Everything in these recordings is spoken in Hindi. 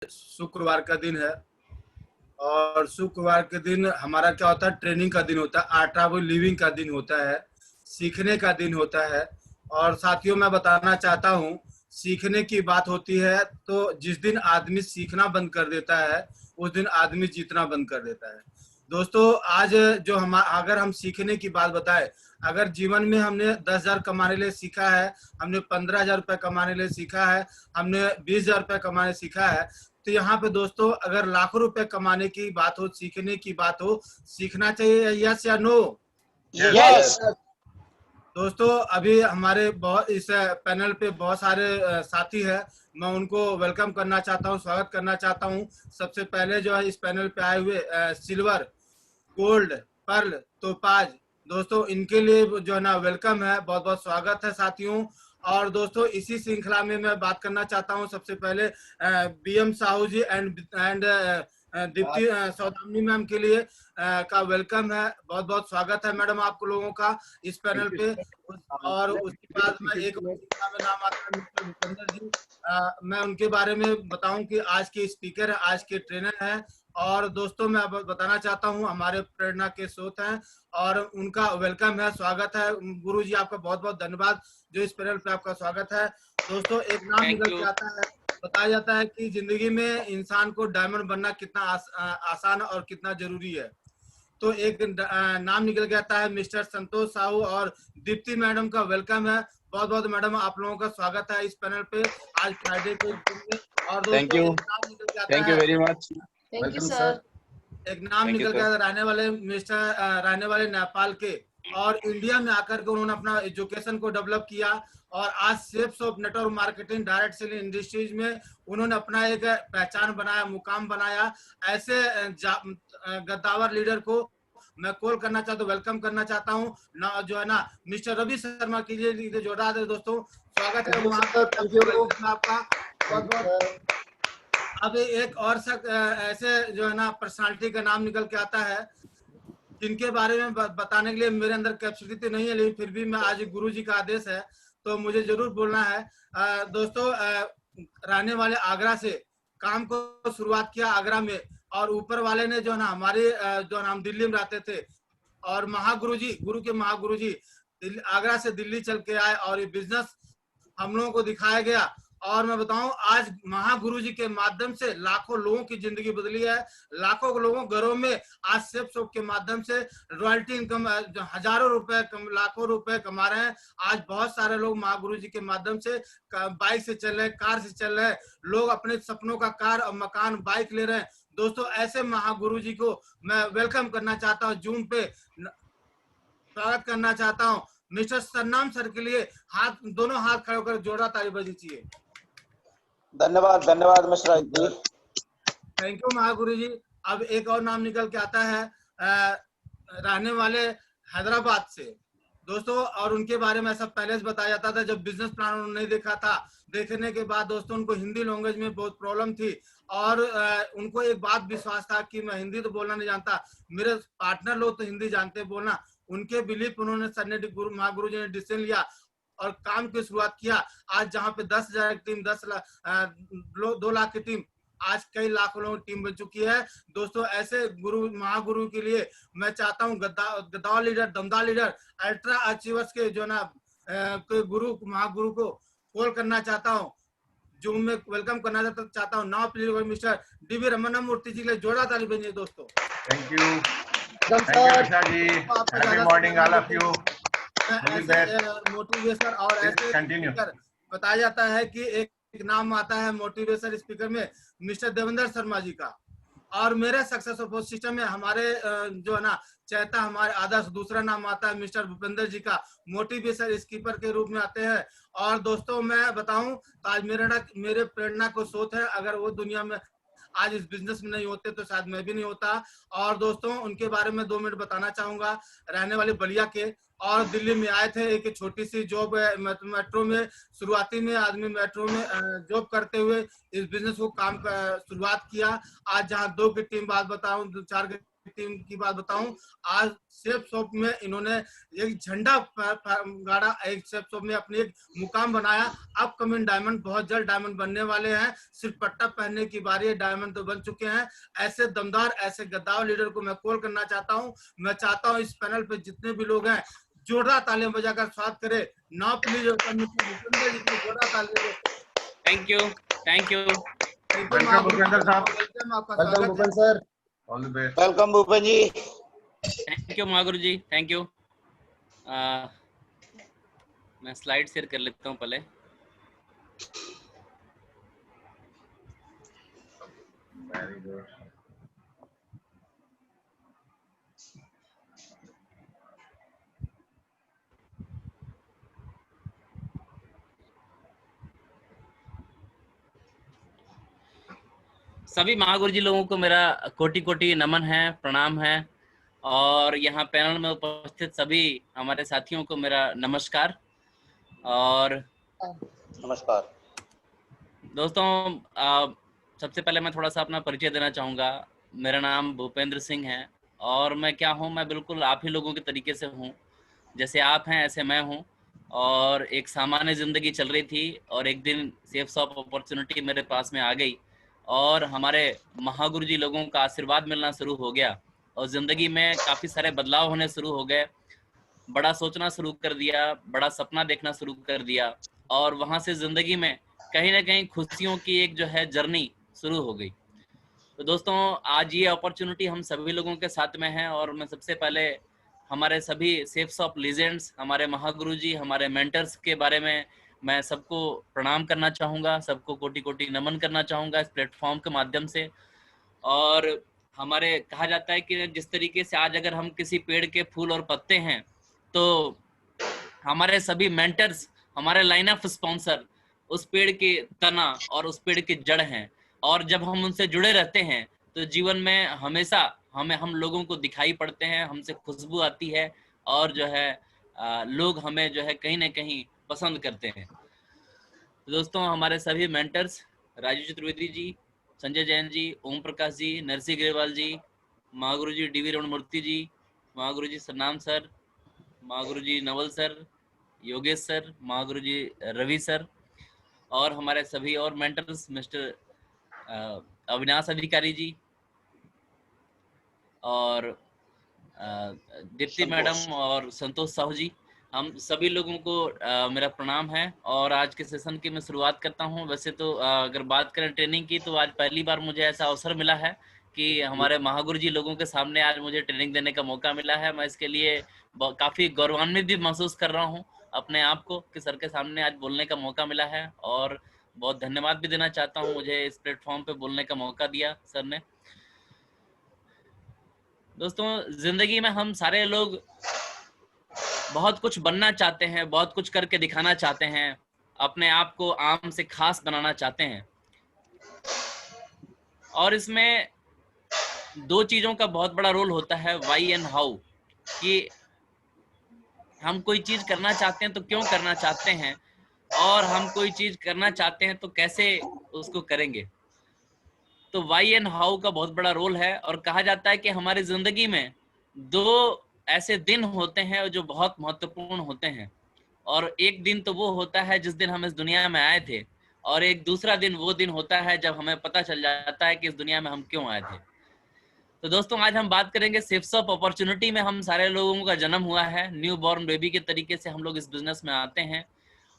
शुक्रवार का दिन है और शुक्रवार के दिन हमारा क्या होता है, ट्रेनिंग का दिन होता है, आर्ट लिविंग का दिन होता है, सीखने का दिन होता है। और साथियों मैं बताना चाहता हूँ, सीखने की बात होती है तो जिस दिन आदमी सीखना बंद कर देता है उस दिन आदमी जीतना बंद कर देता है। दोस्तों आज जो हम अगर हम सीखने की बात बताएं, अगर जीवन में हमने 10,000 कमाने के लिए सीखा है, हमने 15,000 रुपये कमाने के लिए सीखा है, हमने 20,000 रुपये कमाने सीखा है, तो यहाँ पे दोस्तों अगर लाखों रुपए कमाने की बात हो, सीखने की बात हो, सीखना चाहिए, यस या नो? यस। दोस्तों अभी हमारे बहुत इस पैनल पे बहुत सारे साथी हैं, मैं उनको वेलकम करना चाहता हूँ, स्वागत करना चाहता हूँ। सबसे पहले जो है इस पैनल पे आए हुए सिल्वर, गोल्ड, पर्ल, तोपाज, दोस्तों इनके लिए जो है ना वेलकम है, बहुत बहुत स्वागत है साथियों। और दोस्तों इसी श्रृंखला में मैं बात करना चाहता हूं, सबसे पहले BM Sahu ji and Deepti Saudamini ma'am के लिए का वेलकम है, बहुत बहुत स्वागत है मैडम आप लोगों का इस पैनल पे। और उसके बाद में एक में नाम आता है मिस्टर भूपेंद्र जी, मैं उनके बारे में बताऊं कि आज के स्पीकर है, आज के ट्रेनर है। और दोस्तों मैं अब बताना चाहता हूं हमारे प्रेरणा के स्रोत हैं और उनका वेलकम है, स्वागत है। गुरु जी आपका बहुत बहुत धन्यवाद जो इस पैनल पे आपका स्वागत है। दोस्तों एक नाम निकल के आता है, बताया जाता है कि जिंदगी में इंसान को डायमंड बनना कितना आसान और कितना जरूरी है। तो एक नाम निकल के आता है मिस्टर संतोष साहू और दीप्ति मैडम का वेलकम है, बहुत बहुत मैडम आप लोगों का स्वागत है इस पैनल पे आज फ्राइडे के दिन में। और दोस्तों एक नाम निकल के आता है, thank you very much, thank you sir. एक नाम निकल के रहने वाले मिस्टर रहने वाले नेपाल के, और इंडिया में आकर के उन्होंने अपना एजुकेशन को डेवलप किया और आज shapes of network marketing direct selling industries में उन्होंने अपना एक पहचान बनाया, मुकाम बनाया। ऐसे गद्दावर लीडर को मैं कॉल करना चाहता हूँ, वेलकम करना चाहता हूँ ना, जो है ना मिस्टर रवि शर्मा के लिए जोड़ा दे दोस्तों, स्वागत है वहाँ पर आपका बहुत बहुत। अब एक और ऐसे जो है ना पर्सनालिटी का नाम निकल के आता है जिनके बारे में बताने के लिए मेरे अंदर कैपेसिटी नहीं है, लेकिन फिर भी मैं आज गुरु जी का आदेश है तो मुझे जरूर बोलना है। दोस्तों रहने वाले आगरा से, काम को शुरुआत किया आगरा में और ऊपर वाले ने जो है ना हमारे जो है हम दिल्ली में रहते थे और महागुरु जी, गुरु के महागुरु जी आगरा से दिल्ली चल के आए और ये बिजनेस हम लोगों को दिखाया गया। और मैं बताऊं आज महागुरु जी के माध्यम से लाखों लोगों की जिंदगी बदली है, लाखों लोगों घरों में आज सेफ शॉप के माध्यम से रॉयल्टी इनकम हजारों रुपए लाखों रुपए कमा रहे हैं। आज बहुत सारे लोग महागुरु जी के माध्यम से बाइक से चल रहे, कार से चल रहे, लोग अपने सपनों का कार और मकान बाइक ले रहे हैं। दोस्तों ऐसे महागुरु जी को मैं वेलकम करना चाहता हूँ, जूम पे स्वागत करना चाहता हूँ। मिस्टर सन्नाम सर के लिए दोनों हाथ खड़े होकर जोड़ा ताली बजी चाहिए। धन्यवाद धन्यवाद mister ji, thank you Mahaguru जी। अब एक और नाम निकल के आता है रहने वाले हैदराबाद से दोस्तों, और उनके बारे में ऐसा पहले से बताया जाता था जब बिजनेस प्लान उन्होंने नहीं देखा था, देखने के बाद दोस्तों उनको हिंदी लैंग्वेज में बहुत प्रॉब्लम थी और उनको एक बात विश्वास था कि मैं हिंदी तो बोलना नहीं जानता, मेरे पार्टनर लोग तो हिंदी जानते बोलना। उनके बिलीफ उन्होंने सर ने महागुरु जी ने डिसीजन लिया और काम की शुरुआत किया। आज जहाँ पे 10,000 की टीम 2 लाख की टीम आज कई लाखों लोगों की टीम बन चुकी है। दोस्तों ऐसे गुरु महागुरु के लिए मैं चाहता हूँ गद्दार लीडर, दमदार लीडर, अल्ट्रा अचीवर्स के जो ना गुरु महागुरु को कॉल करना चाहता हूँ, जूम में वेलकम करना चाहता हूँ। Now please mister DV Ramanna Murthy ji के लिए जोड़ा ताली बजाइए दोस्तों। Thank you Mishra ji, happy morning all of you, motivation और ऐसे कंटिन्यू। बताया जाता है कि एक नाम आता है मोटिवेशन स्पीकर में मिस्टर देवेंद्र शर्मा जी का, और मेरे सक्सेस सपोर्ट सिस्टम में हमारे जो है ना चैता हमारे आदर्श दूसरा नाम आता है मिस्टर भूपेंद्र जी का, मोटिवेशन स्पीकर के रूप में आते हैं। और दोस्तों मैं बताऊं आज मेरे प्रेरणा को स्रोत है, अगर वो दुनिया में आज इस बिजनेस में नहीं होते तो शायद मैं भी नहीं होता। और दोस्तों उनके बारे में 2 मिनट बताना चाहूंगा। रहने वाले बलिया के और दिल्ली में आए थे, एक छोटी सी जॉब मेट्रो में, शुरुआती में आदमी मेट्रो में जॉब करते हुए इस बिजनेस को काम शुरुआत किया। आज जहां 2 की टीम बात बताऊं, 4 की टीम की बात बताऊं, आज सेफ शॉप में इन्होंने एक झंडा गाड़ा, एक सेफ शॉप में अपनी एक मुकाम बनाया। अपकमिंग डायमंड बहुत जल्द डायमंड बनने वाले हैं, सिर्फ पट्टा पहनने की बारी है, डायमंड तो बन चुके हैं। ऐसे दमदार, ऐसे गद्दार लीडर को मैं कॉल करना चाहता हूं। मैं चाहता हूं इस पैनल पे जितने भी लोग हैं जोरदार तालियां बजाकर स्वागत करें। नाउ प्लीज भूपेंद्र जी को जोरदार तालियां। Thank you, thank you. Welcome Bhupendra साहब। आपका स्वागत है sir. All the best. Welcome Bhupendra ji. Thank you Mahaguru ji, thank you. मैं स्लाइड शेयर कर लेता हूँ पहले। Very good. सभी महागुरु जी लोगों को मेरा कोटि कोटि नमन है, प्रणाम है। और यहाँ पैनल में उपस्थित सभी हमारे साथियों को मेरा नमस्कार। और नमस्कार दोस्तों, सबसे पहले मैं थोड़ा सा अपना परिचय देना चाहूँगा। मेरा नाम भूपेंद्र सिंह है और मैं क्या हूँ, मैं बिल्कुल आप ही लोगों के तरीके से हूँ। जैसे आप हैं ऐसे मैं हूँ। और एक सामान्य ज़िंदगी चल रही थी और एक दिन सेफ शॉप अपॉर्चुनिटी मेरे पास में आ गई और हमारे महागुरु जी लोगों का आशीर्वाद मिलना शुरू हो गया और ज़िंदगी में काफ़ी सारे बदलाव होने शुरू हो गए। बड़ा सोचना शुरू कर दिया, बड़ा सपना देखना शुरू कर दिया और वहाँ से ज़िंदगी में कहीं ना कहीं खुशियों की एक जो है जर्नी शुरू हो गई। तो दोस्तों, आज ये अपॉर्चुनिटी हम सभी लोगों के साथ में है और मैं सबसे पहले हमारे सभी सेफ शॉप लीजेंड्स, हमारे महागुरु जी, हमारे मेंटर्स के बारे में मैं सबको प्रणाम करना चाहूँगा, सबको कोटि कोटि नमन करना चाहूँगा इस प्लेटफॉर्म के माध्यम से। और हमारे कहा जाता है कि जिस तरीके से आज अगर हम किसी पेड़ के फूल और पत्ते हैं तो हमारे सभी मेंटर्स, हमारे लाइन ऑफ स्पॉन्सर उस पेड़ के तना और उस पेड़ की जड़ हैं। और जब हम उनसे जुड़े रहते हैं तो जीवन में हमेशा हम लोगों को दिखाई पड़ते हैं, हमसे खुशबू आती है और जो है लोग हमें जो है कहीं ना कहीं पसंद करते हैं। तो दोस्तों, हमारे सभी mentors Raju Chaturvedi ji, Sanjay Jain ji, Om Prakash ji, Narsingh Grewal ji, Mahaguru ji D V Raman Murthy ji, Mahaguru ji Sarnam sir, Mahaguru ji Naval sir, Yogesh sir, Mahaguru ji Ravi sir और हमारे सभी और मेंटर्स मिस्टर अविनाश अधिकारी जी और दीप्ति मैडम और संतोष साहू जी, हम सभी लोगों को मेरा प्रणाम है। और आज के सेशन की मैं शुरुआत करता हूं। वैसे तो अगर बात करें ट्रेनिंग की तो आज पहली बार मुझे ऐसा अवसर मिला है कि हमारे महागुरु जी लोगों के सामने आज मुझे ट्रेनिंग देने का मौका मिला है। मैं इसके लिए काफ़ी गौरवान्वित भी महसूस कर रहा हूँ अपने आप को कि सर के सामने आज बोलने का मौका मिला है और बहुत धन्यवाद भी देना चाहता हूँ, मुझे इस प्लेटफॉर्म पे बोलने का मौका दिया सर ने। दोस्तों, जिंदगी में हम सारे लोग बहुत कुछ बनना चाहते हैं, बहुत कुछ करके दिखाना चाहते हैं, अपने आप को आम से खास बनाना चाहते हैं। और इसमें दो चीजों का बहुत बड़ा रोल होता है, व्हाई एंड हाउ, कि हम कोई चीज करना चाहते हैं तो क्यों करना चाहते हैं और हम कोई चीज करना चाहते हैं तो कैसे उसको करेंगे। तो व्हाई एंड हाउ का बहुत बड़ा रोल है। और कहा जाता है कि हमारी जिंदगी में दो ऐसे दिन होते हैं जो बहुत महत्वपूर्ण होते हैं। और एक दिन तो वो होता है जिस दिन हम इस दुनिया में आए थे और एक दूसरा दिन वो दिन होता है जब हमें पता चल जाता है कि इस दुनिया में हम क्यों आए थे। तो दोस्तों, आज हम बात करेंगे सेफ शॉप अपॉर्चुनिटी में हम सारे लोगों का जन्म हुआ है, न्यू बॉर्न बेबी के तरीके से हम लोग इस बिजनेस में आते हैं।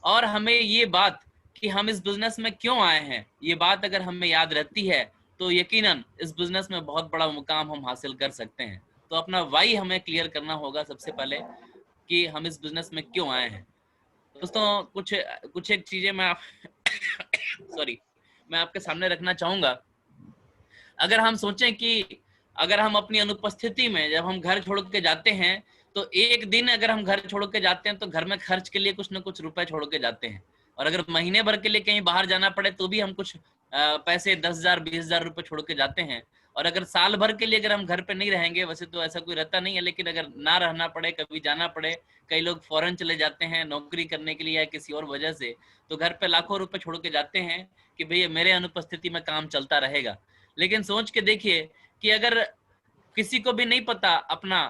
और हमें ये बात कि हम इस बिजनेस में क्यों आए हैं, ये बात अगर हमें याद रहती है तो यकीनन इस बिजनेस में बहुत बड़ा मुकाम हम हासिल कर सकते हैं। तो अपना वाई हमें क्लियर करना होगा सबसे पहले कि हम इस बिजनेस में क्यों आए हैं। दोस्तों, कुछ एक चीजें मैं मैं आपके सामने रखना चाहूंगा। अगर हम सोचें कि अगर हम अपनी अनुपस्थिति में जब हम घर छोड़ के जाते हैं तो एक दिन अगर हम घर छोड़ के जाते हैं तो घर में खर्च के लिए कुछ ना कुछ रुपए छोड़ के जाते हैं। और अगर महीने भर के लिए कहीं बाहर जाना पड़े तो भी हम कुछ पैसे 10,000 20,000 रुपए छोड़ के जाते हैं। और अगर साल भर के लिए अगर हम घर पे नहीं रहेंगे, वैसे तो ऐसा कोई रहता नहीं है, लेकिन अगर ना रहना पड़े, कभी जाना पड़े, कई लोग फॉरेन चले जाते हैं नौकरी करने के लिए या किसी और वजह से, तो घर पे लाखों रुपए छोड़ के जाते हैं कि भैया मेरे अनुपस्थिति में काम चलता रहेगा। लेकिन सोच के देखिए कि अगर किसी को भी नहीं पता अपना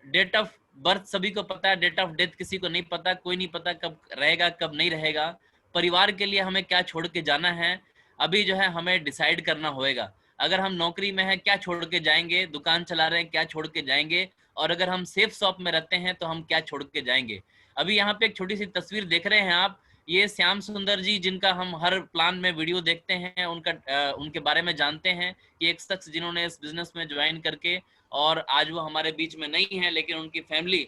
डेट ऑफ बर्थ, सभी को पता है, डेट ऑफ डेथ किसी को नहीं पता, कोई नहीं पता कब रहेगा कब नहीं रहेगा। परिवार के लिए हमें क्या छोड़ के जाना है, अभी जो है हमें डिसाइड करना होएगा। अगर हम नौकरी में हैं, क्या छोड़ के जाएंगे, दुकान चला रहे हैं, क्या छोड़ के जाएंगे, और अगर हम सेफ शॉप में रहते हैं तो हम क्या छोड़ के जाएंगे। अभी यहाँ पे एक छोटी सी तस्वीर देख रहे हैं आप, ये श्याम सुंदर जी, जिनका हम हर प्लान में वीडियो देखते हैं, उनके बारे में जानते हैं कि एक शख्स जिन्होंने इस बिजनेस में ज्वाइन करके, और आज वो हमारे बीच में नहीं है, लेकिन उनकी फैमिली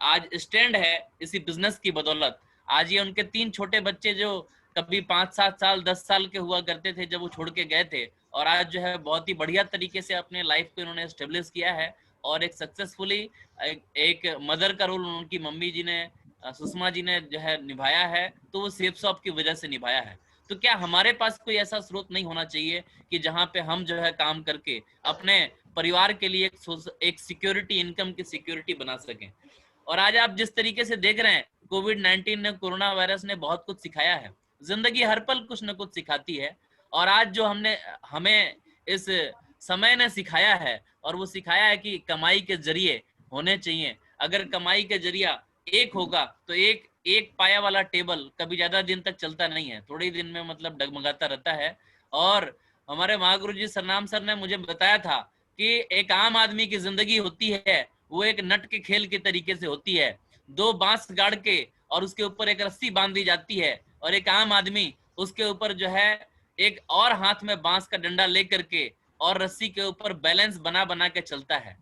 आज स्टैंड है इसी बिजनेस की बदौलत। आज ये उनके 3 छोटे बच्चे जो कभी 5-7 साल 10 साल के हुआ करते थे जब वो छोड़ के गए थे, और आज जो है बहुत ही बढ़िया तरीके से अपने लाइफ को इन्होंने एस्टेब्लिश किया है, और एक सक्सेसफुली एक मदर का रोल उनकी मम्मी जी ने, सुषमा जी ने जो है निभाया है, तो वो सेफ शॉप की वजह से निभाया है। तो क्या हमारे पास कोई ऐसा स्रोत नहीं होना चाहिए कि जहाँ पे हम जो है काम करके अपने परिवार के लिए एक सिक्योरिटी, इनकम की सिक्योरिटी बना सकें। और आज आप जिस तरीके से देख रहे हैं, कोविड-19 ने, कोरोना वायरस ने बहुत कुछ सिखाया है। जिंदगी हर पल कुछ न कुछ सिखाती है, और आज जो हमें इस समय ने सिखाया है, और वो सिखाया है कि कमाई के जरिए होने चाहिए। अगर कमाई के जरिया एक होगा तो एक पाया वाला टेबल कभी ज्यादा दिन तक चलता नहीं है, थोड़े दिन में मतलब डगमगाता रहता है। और हमारे महागुरु जी सरनाम सर ने मुझे बताया था कि एक आम आदमी की जिंदगी होती है वो एक नट के खेल के तरीके से होती है। 2 बांस गाड़ के और उसके ऊपर एक रस्सी बांध दी जाती है, और एक आम आदमी उसके ऊपर जो है एक और हाथ में बांस का डंडा लेकर के और रस्सी के ऊपर बैलेंस बना बना के चलता है।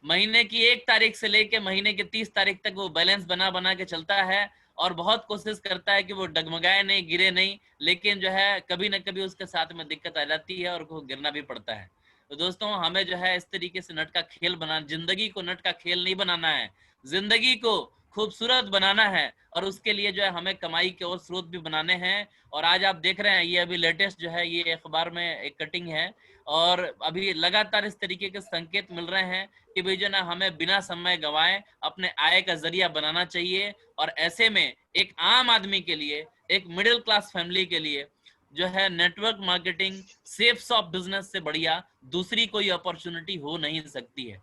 महीने की 1 तारीख से लेके महीने के 30 तारीख तक वो बैलेंस बना बना के चलता है, और बहुत कोशिश करता है कि वो डगमगाए नहीं, गिरे नहीं, लेकिन जो है कभी न कभी उसके साथ में दिक्कत आ जाती है और वो गिरना भी पड़ता है। तो दोस्तों, हमें जो है इस तरीके से नट का खेल बना, जिंदगी को नट का खेल नहीं बनाना है, जिंदगी को खूबसूरत बनाना है, और उसके लिए जो है हमें कमाई के और स्रोत भी बनाने हैं। और आज आप देख रहे हैं, ये अभी लेटेस्ट जो है ये अखबार में एक कटिंग है, और अभी लगातार इस तरीके के संकेत मिल रहे हैं कि भाई जो ना हमें बिना समय गंवाए अपने आय का जरिया बनाना चाहिए। और ऐसे में एक आम आदमी के लिए, एक मिडिल क्लास फैमिली के लिए जो है network marketing, safe shop business से बढ़िया दूसरी कोई अपॉर्चुनिटी हो नहीं सकती है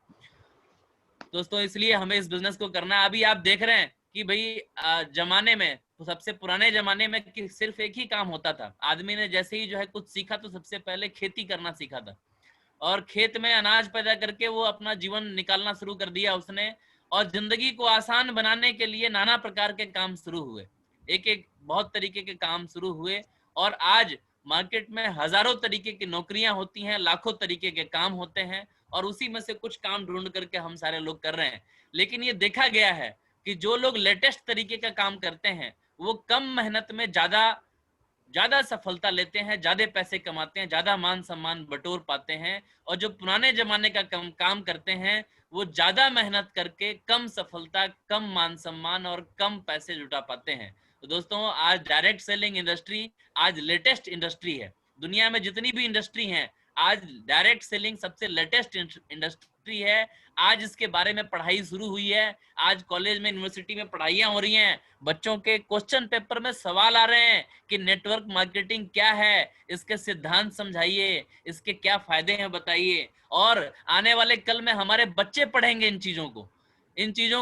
दोस्तों। इसलिए हमें इस बिजनेस को करना है। अभी आप देख रहे हैं कि भाई जमाने में, सबसे पुराने जमाने में कि सिर्फ एक ही काम होता था। आदमी ने जैसे ही जो है कुछ सीखा तो सबसे पहले खेती करना सीखा था, और खेत में अनाज पैदा करके वो अपना जीवन निकालना शुरू कर दिया उसने। और जिंदगी को आसान बनाने के लिए नाना प्रकार के काम शुरू हुए, एक एक बहुत तरीके के काम शुरू हुए, और आज मार्केट में हजारों तरीके की नौकरियां होती हैं, लाखों तरीके के काम होते हैं, और उसी में से कुछ काम ढूंढ करके हम सारे लोग कर रहे हैं। लेकिन ये देखा गया है कि जो लोग लेटेस्ट तरीके का काम करते हैं वो कम मेहनत में ज्यादा सफलता लेते हैं, ज्यादा पैसे कमाते हैं, ज्यादा मान सम्मान बटोर पाते हैं। और जो पुराने जमाने का काम करते हैं वो ज्यादा मेहनत करके कम सफलता, कम मान सम्मान और कम पैसे जुटा पाते हैं। तो दोस्तों, आज डायरेक्ट सेलिंग इंडस्ट्री आज लेटेस्ट इंडस्ट्री है। दुनिया में जितनी भी इंडस्ट्री हैं, आज डायरेक्ट सेलिंग सबसे लेटेस्ट इंडस्ट्री है। आज इसके बारे में पढ़ाई शुरू हुई है। आज कॉलेज में, यूनिवर्सिटी में पढ़ाइयां हो रही हैं, बच्चों के क्वेश्चन पेपर में सवाल आ रहे हैं कि नेटवर्क मार्केटिंग क्या है, इसके सिद्धांत समझाइए, इसके क्या फायदे हैं बताइए। और आने वाले कल में हमारे बच्चे पढ़ेंगे इन चीजों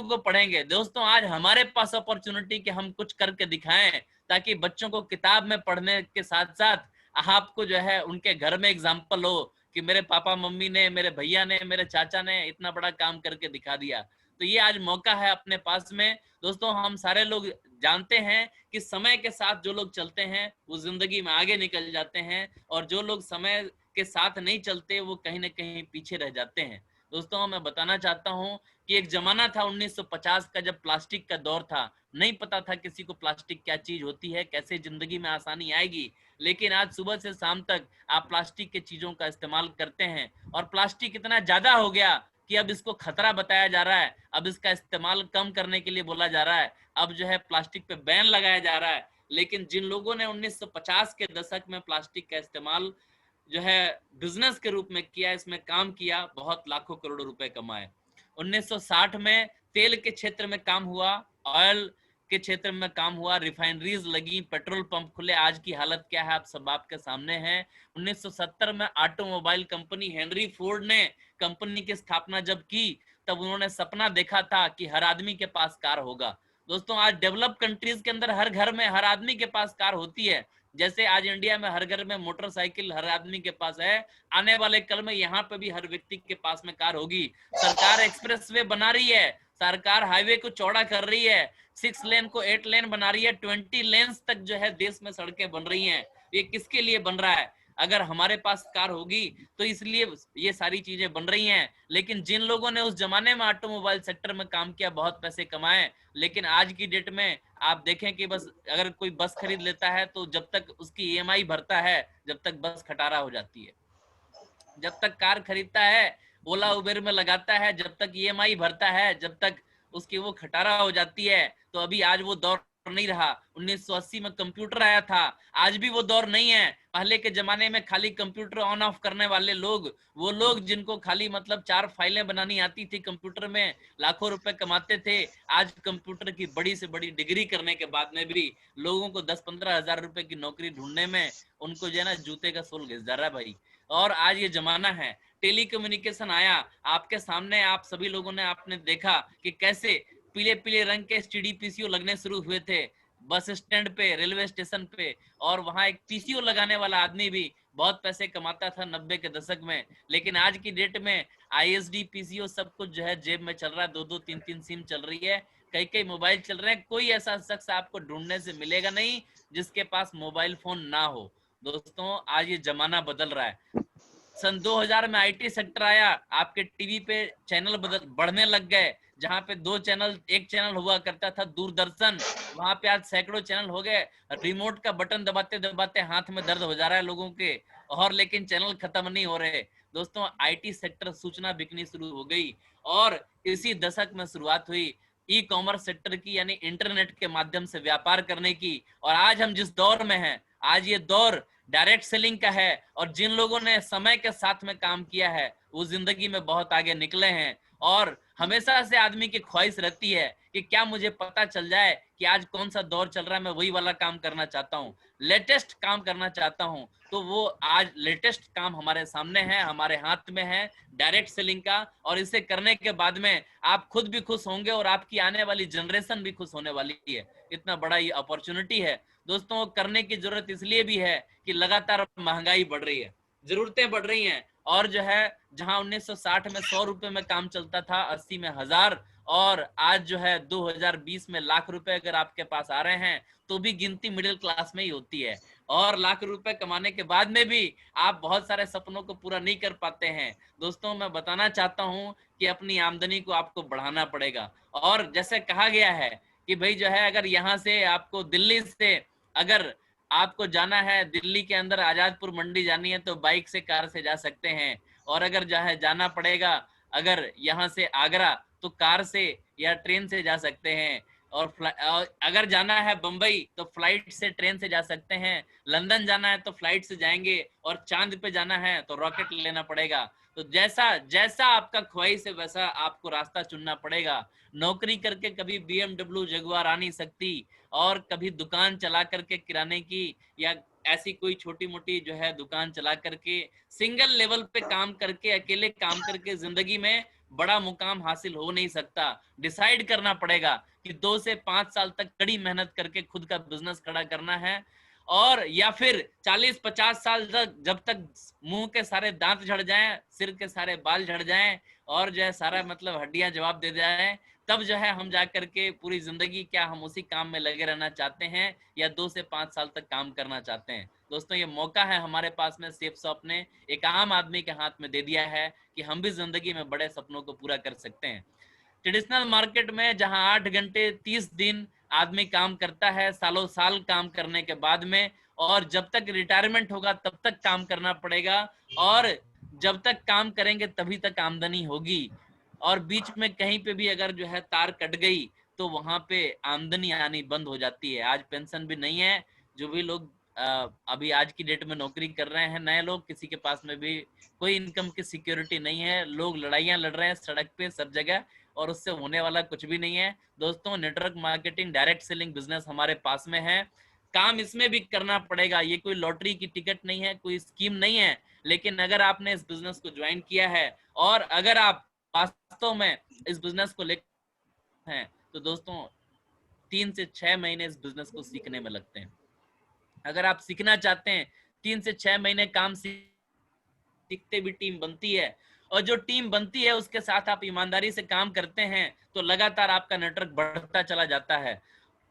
को पढ़ेंगे। दोस्तों, आज हमारे पास अपॉर्चुनिटी कि हम कुछ करके दिखाएं, ताकि बच्चों को किताब में पढ़ने के साथ साथ आपको जो है उनके घर में एग्जाम्पल हो कि मेरे पापा मम्मी ने, मेरे भैया ने, मेरे चाचा ने इतना बड़ा काम करके दिखा दिया। तो ये आज मौका है अपने पास में। दोस्तों, हम सारे लोग जानते हैं कि समय के साथ जो लोग चलते हैं वो जिंदगी में आगे निकल जाते हैं, और जो लोग समय के साथ नहीं चलते वो कहीं ना कहीं पीछे रह जाते हैं। दोस्तों, मैं बताना चाहता हूँ कि एक जमाना था 1950 का, जब प्लास्टिक का दौर था। नहीं पता था किसी को प्लास्टिक क्या चीज होती है, कैसे जिंदगी में आसानी आएगी। लेकिन आज सुबह से शाम तक आप प्लास्टिक के चीजों का इस्तेमाल करते हैं, और प्लास्टिक इतना ज्यादा हो गया कि अब इसको खतरा बताया जा रहा है, अब इसका इस्तेमाल कम करने के लिए बोला जा रहा है, अब जो है प्लास्टिक पे बैन लगाया जा रहा है। लेकिन जिन लोगों ने 1950 के दशक में प्लास्टिक का इस्तेमाल जो है बिजनेस के रूप में किया, इसमें काम किया, बहुत लाखों करोड़ों रुपए कमाए। 1960 में तेल के क्षेत्र में काम हुआ, ऑयल के क्षेत्र में काम हुआ, रिफाइनरीज लगी, पेट्रोल पंप खुले। आज की हालत क्या है आप सब आपके सामने है। 1970 में ऑटोमोबाइल कंपनी हेनरी फोर्ड ने कंपनी की स्थापना जब की, तब उन्होंने सपना देखा था कि हर आदमी के पास कार होगा। दोस्तों आज डेवलप कंट्रीज के अंदर हर घर में हर आदमी के पास कार होती है। जैसे आज इंडिया में हर घर में मोटरसाइकिल हर आदमी के पास है, आने वाले कल में यहाँ पे भी हर व्यक्ति के पास में कार होगी। सरकार एक्सप्रेसवे बना रही है, सरकार हाईवे को चौड़ा कर रही है, 6 लेन को 8 लेन बना रही है, 20 लेन्स तक जो है देश में सड़कें बन रही हैं। ये किसके लिए बन रहा है? अगर हमारे पास कार होगी तो इसलिए ये सारी चीजें बन रही हैं। लेकिन जिन लोगों ने उस जमाने में ऑटोमोबाइल सेक्टर में काम किया, बहुत पैसे कमाए, लेकिन आज की डेट में आप देखें कि बस अगर कोई बस खरीद लेता है तो जब तक उसकी ईएमआई भरता है, जब तक बस खटारा हो जाती है। जब तक कार खरीदता है, ओला उबेर में लगाता है, जब तक ईएमआई भरता है, जब तक उसकी वो खटारा हो जाती है। तो अभी आज वो दौर नहीं रहा। 1980 में कंप्यूटर आया था, आज भी वो दौर नहीं है। पहले के जमाने में खाली कंप्यूटर ऑन ऑफ करने वाले लोग, वो लोग जिनको खाली मतलब 4 फाइलें बनानी आती थी कंप्यूटर में, लाखों रुपए कमाते थे। आज कंप्यूटर की बड़ी से बड़ी डिग्री करने के बाद में भी लोगों को 10-15 हजार रुपए की नौकरी ढूंढने में उनको जो है ना जूते का सोल घिस जा रहा है भाई। और आज ये जमाना है, टेलीकम्युनिकेशन आया आपके सामने, आप सभी लोगों ने आपने देखा कि कैसे पीले पीले रंग के एसटीडी पीसीओ लगने शुरू हुए थे बस स्टैंड पे, रेलवे स्टेशन पे, और वहां एक पीसीओ लगाने वाला आदमी भी बहुत पैसे कमाता था 90 के दशक में। लेकिन आज की डेट में आईएसडी पीसीओ सब कुछ जो है जेब में चल रहा है, 2-2 3-3 सिम चल रही है, कई कई मोबाइल चल रहे हैं। कोई ऐसा शख्स आपको ढूंढने से मिलेगा नहीं जिसके पास मोबाइल फोन ना हो। दोस्तों आज ये जमाना बदल रहा है। सन 2000 में आईटी सेक्टर आया, आपके टीवी पे चैनल बढ़ने लग गए। जहां पे 2 चैनल, एक चैनल हुआ करता था दूरदर्शन, वहां पे आज सैकड़ों चैनल हो गए। रिमोट का बटन दबाते दबाते हाथ में दर्द हो जा रहा है लोगों के, और लेकिन चैनल खत्म नहीं हो रहे। दोस्तों आईटी सेक्टर सूचना बिकनी शुरू हो गई, और इसी दशक में शुरुआत हुई ई कॉमर्स सेक्टर की, यानी इंटरनेट के माध्यम से व्यापार करने की। और आज हम जिस दौर में हैं, आज ये दौर डायरेक्ट सेलिंग का है। और जिन लोगों ने समय के साथ में काम किया है वो जिंदगी में बहुत आगे निकले हैं। और हमेशा से आदमी की ख्वाहिश रहती है कि क्या मुझे पता चल जाए कि आज कौन सा दौर चल रहा है, मैं वही वाला काम करना चाहता हूँ, लेटेस्ट काम करना चाहता हूँ। तो वो आज लेटेस्ट काम हमारे सामने है, हमारे हाथ में है, डायरेक्ट सेलिंग का। और इसे करने के बाद में आप खुद भी खुश होंगे और आपकी आने वाली जनरेशन भी खुश होने वाली है। इतना बड़ा ये अपॉर्चुनिटी है दोस्तों। करने की जरूरत इसलिए भी है कि लगातार महंगाई बढ़ रही है, जरूरतें बढ़ रही हैं। और जो है जहां 1960 में 100 रुपए में काम चलता था, 80 में 1000, और आज जो है 2020 में लाख रुपए अगर आपके पास आ रहे हैं तो भी गिनती मिडिल क्लास में ही होती है। और लाख रुपए कमाने के बाद में भी आप बहुत सारे सपनों को पूरा नहीं कर पाते हैं। दोस्तों मैं बताना चाहता हूं कि अपनी आमदनी को आपको बढ़ाना पड़ेगा। और जैसे कहा गया है कि भाई जो है अगर यहाँ से आपको दिल्ली से अगर आपको जाना है, दिल्ली के अंदर आजादपुर मंडी जानी है तो बाइक से, कार से जा सकते हैं। और अगर जाना पड़ेगा अगर यहाँ से आगरा तो कार से या ट्रेन से जा सकते हैं। और अगर जाना है बंबई तो फ्लाइट से, ट्रेन से जा सकते हैं। लंदन जाना है तो फ्लाइट से जाएंगे, और चांद पे जाना है तो रॉकेट लेना पड़ेगा। तो जैसा जैसा आपका ख्वाहिश है वैसा आपको रास्ता चुनना पड़ेगा। नौकरी करके कभी BMW जगुआर आ नहीं सकती, और कभी दुकान चला करके किराने की या ऐसी कोई छोटी मोटी जो है दुकान चला करके सिंगल लेवल पे काम करके, अकेले काम करके जिंदगी में बड़ा मुकाम हासिल हो नहीं सकता। डिसाइड करना पड़ेगा कि 2 से 5 साल तक कड़ी मेहनत करके खुद का बिजनेस खड़ा करना है, और या फिर 40-50 साल तक, जब तक मुंह के सारे दांत झड़ जाएं, सिर के सारे बाल झड़ जाएं, और जो है सारा मतलब हड्डियां जवाब दे जाएं, तब जो है हम जाकर के पूरी जिंदगी क्या हम उसी काम में लगे रहना चाहते हैं या 2 से 5 साल तक काम करना चाहते हैं। दोस्तों ये मौका है हमारे पास में, सेफ शॉप ने एक आम आदमी के हाथ में दे दिया है कि हम भी जिंदगी में बड़े सपनों को पूरा कर सकते हैं। ट्रेडिशनल मार्केट में जहां 8 घंटे 30 दिन आदमी काम करता है, सालों साल काम करने के बाद में, और जब तक रिटायरमेंट होगा तब तक काम करना पड़ेगा, और जब तक काम करेंगे तभी तक आमदनी होगी। और बीच में कहीं पे भी अगर जो है तार कट गई तो वहां पे आमदनी आनी बंद हो जाती है। आज पेंशन भी नहीं है, जो भी लोग अभी आज की डेट में नौकरी कर रहे हैं नए लोग, किसी के पास में भी कोई इनकम की सिक्योरिटी नहीं है, लोग लड़ाइयां लड़ रहे हैं सड़क पे सब जगह, और उससे होने वाला कुछ भी नहीं है। दोस्तों, network marketing, direct selling business हमारे पास में है। काम इसमें भी करना पड़ेगा, ये कोई लॉटरी की टिकट नहीं है, कोई स्कीम नहीं है, लेकिन अगर आपने इस बिजनेस को ज्वाइन किया है और अगर आप वास्तव में इस बिजनेस को लेकर हैं, तो दोस्तों 3 से 6 महीने इस बिजनेस को सीखने में लगते हैं। अगर आप सीखना चाहते हैं, 3 से 6 महीने काम सीखते भी टीम बनती है, और जो टीम बनती है उसके साथ आप ईमानदारी से काम करते हैं तो लगातार आपका नेटवर्क बढ़ता चला जाता है,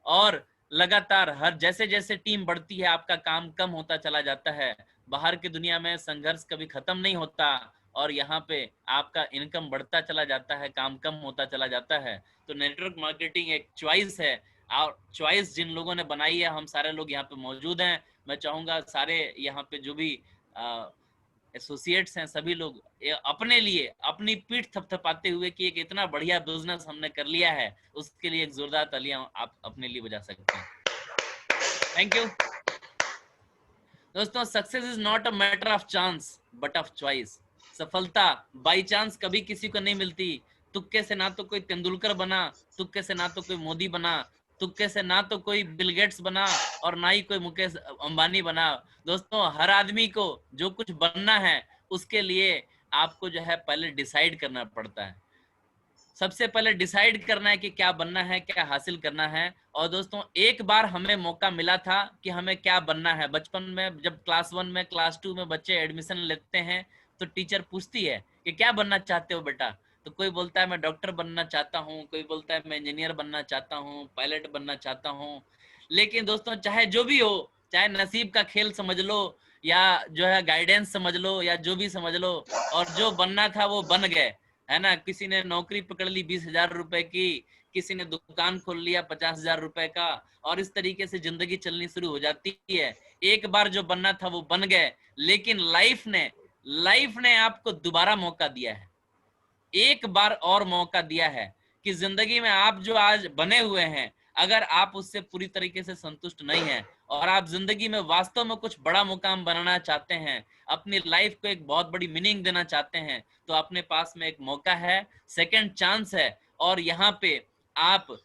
और लगातार हर जैसे जैसे टीम बढ़ती है आपका काम कम होता चला जाता है। बाहर की दुनिया में संघर्ष कभी खत्म नहीं होता, और यहाँ पे आपका इनकम बढ़ता चला जाता है, काम कम होता चला जाता है। तो नेटवर्क मार्केटिंग एक चॉइस है, और चॉइस जिन लोगों ने बनाई है, हम सारे लोग यहाँ पे मौजूद हैं। मैं चाहूंगा सारे यहाँ पे जो भी एसोसिएट्स हैं, सभी लोग अपने लिए अपनी पीठ थपथपाते हुए कि एक इतना बढ़िया बिजनेस हमने कर लिया है, उसके लिए एक जोरदार तालियां आप अपने लिए बजा सकते हैं। थैंक यू दोस्तों। Success is not a matter of chance but of choice. सफलता बाई चांस कभी किसी को नहीं मिलती। तुक्के से ना तो कोई तेंदुलकर बना, तुक्के से ना तो कोई मोदी बना, तुक्के से ना तो कोई बिल गेट्स बना, और ना ही कोई मुकेश अंबानी बना। दोस्तों, हर आदमी को जो कुछ बनना है उसके लिए आपको जो है पहले डिसाइड करना पड़ता है। सबसे पहले डिसाइड करना है कि क्या बनना है, क्या हासिल करना है। और दोस्तों, एक बार हमें मौका मिला था कि हमें क्या बनना है। बचपन में जब क्लास 1 में, क्लास 2 में बच्चे एडमिशन लेते हैं तो टीचर पूछती है कि क्या बनना चाहते हो बेटा, तो कोई बोलता है मैं डॉक्टर बनना चाहता हूँ, कोई बोलता है मैं इंजीनियर बनना चाहता हूँ, पायलट बनना चाहता हूँ। लेकिन दोस्तों, चाहे जो भी हो, चाहे नसीब का खेल समझ लो या जो है गाइडेंस समझ लो या जो भी समझ लो, और जो बनना था वो बन गए, है ना। किसी ने नौकरी पकड़ ली 20,000 रुपए की, किसी ने दुकान खोल लिया 50,000 रुपए का, और इस तरीके से जिंदगी चलनी शुरू हो जाती है। एक बार जो बनना था वो बन गए, लेकिन लाइफ ने आपको दोबारा मौका दिया है, एक बार और मौका दिया है कि जिंदगी में आप जो आज बने हुए हैं, अगर आप उससे पूरी तरीके से संतुष्ट नहीं हैं और आप जिंदगी में वास्तव में कुछ बड़ा मुकाम बनाना चाहते हैं, अपनी लाइफ को एक बहुत बड़ी मीनिंग देना चाहते हैं, तो अपने पास में एक मौका है, सेकंड चांस है। और यहाँ पे आप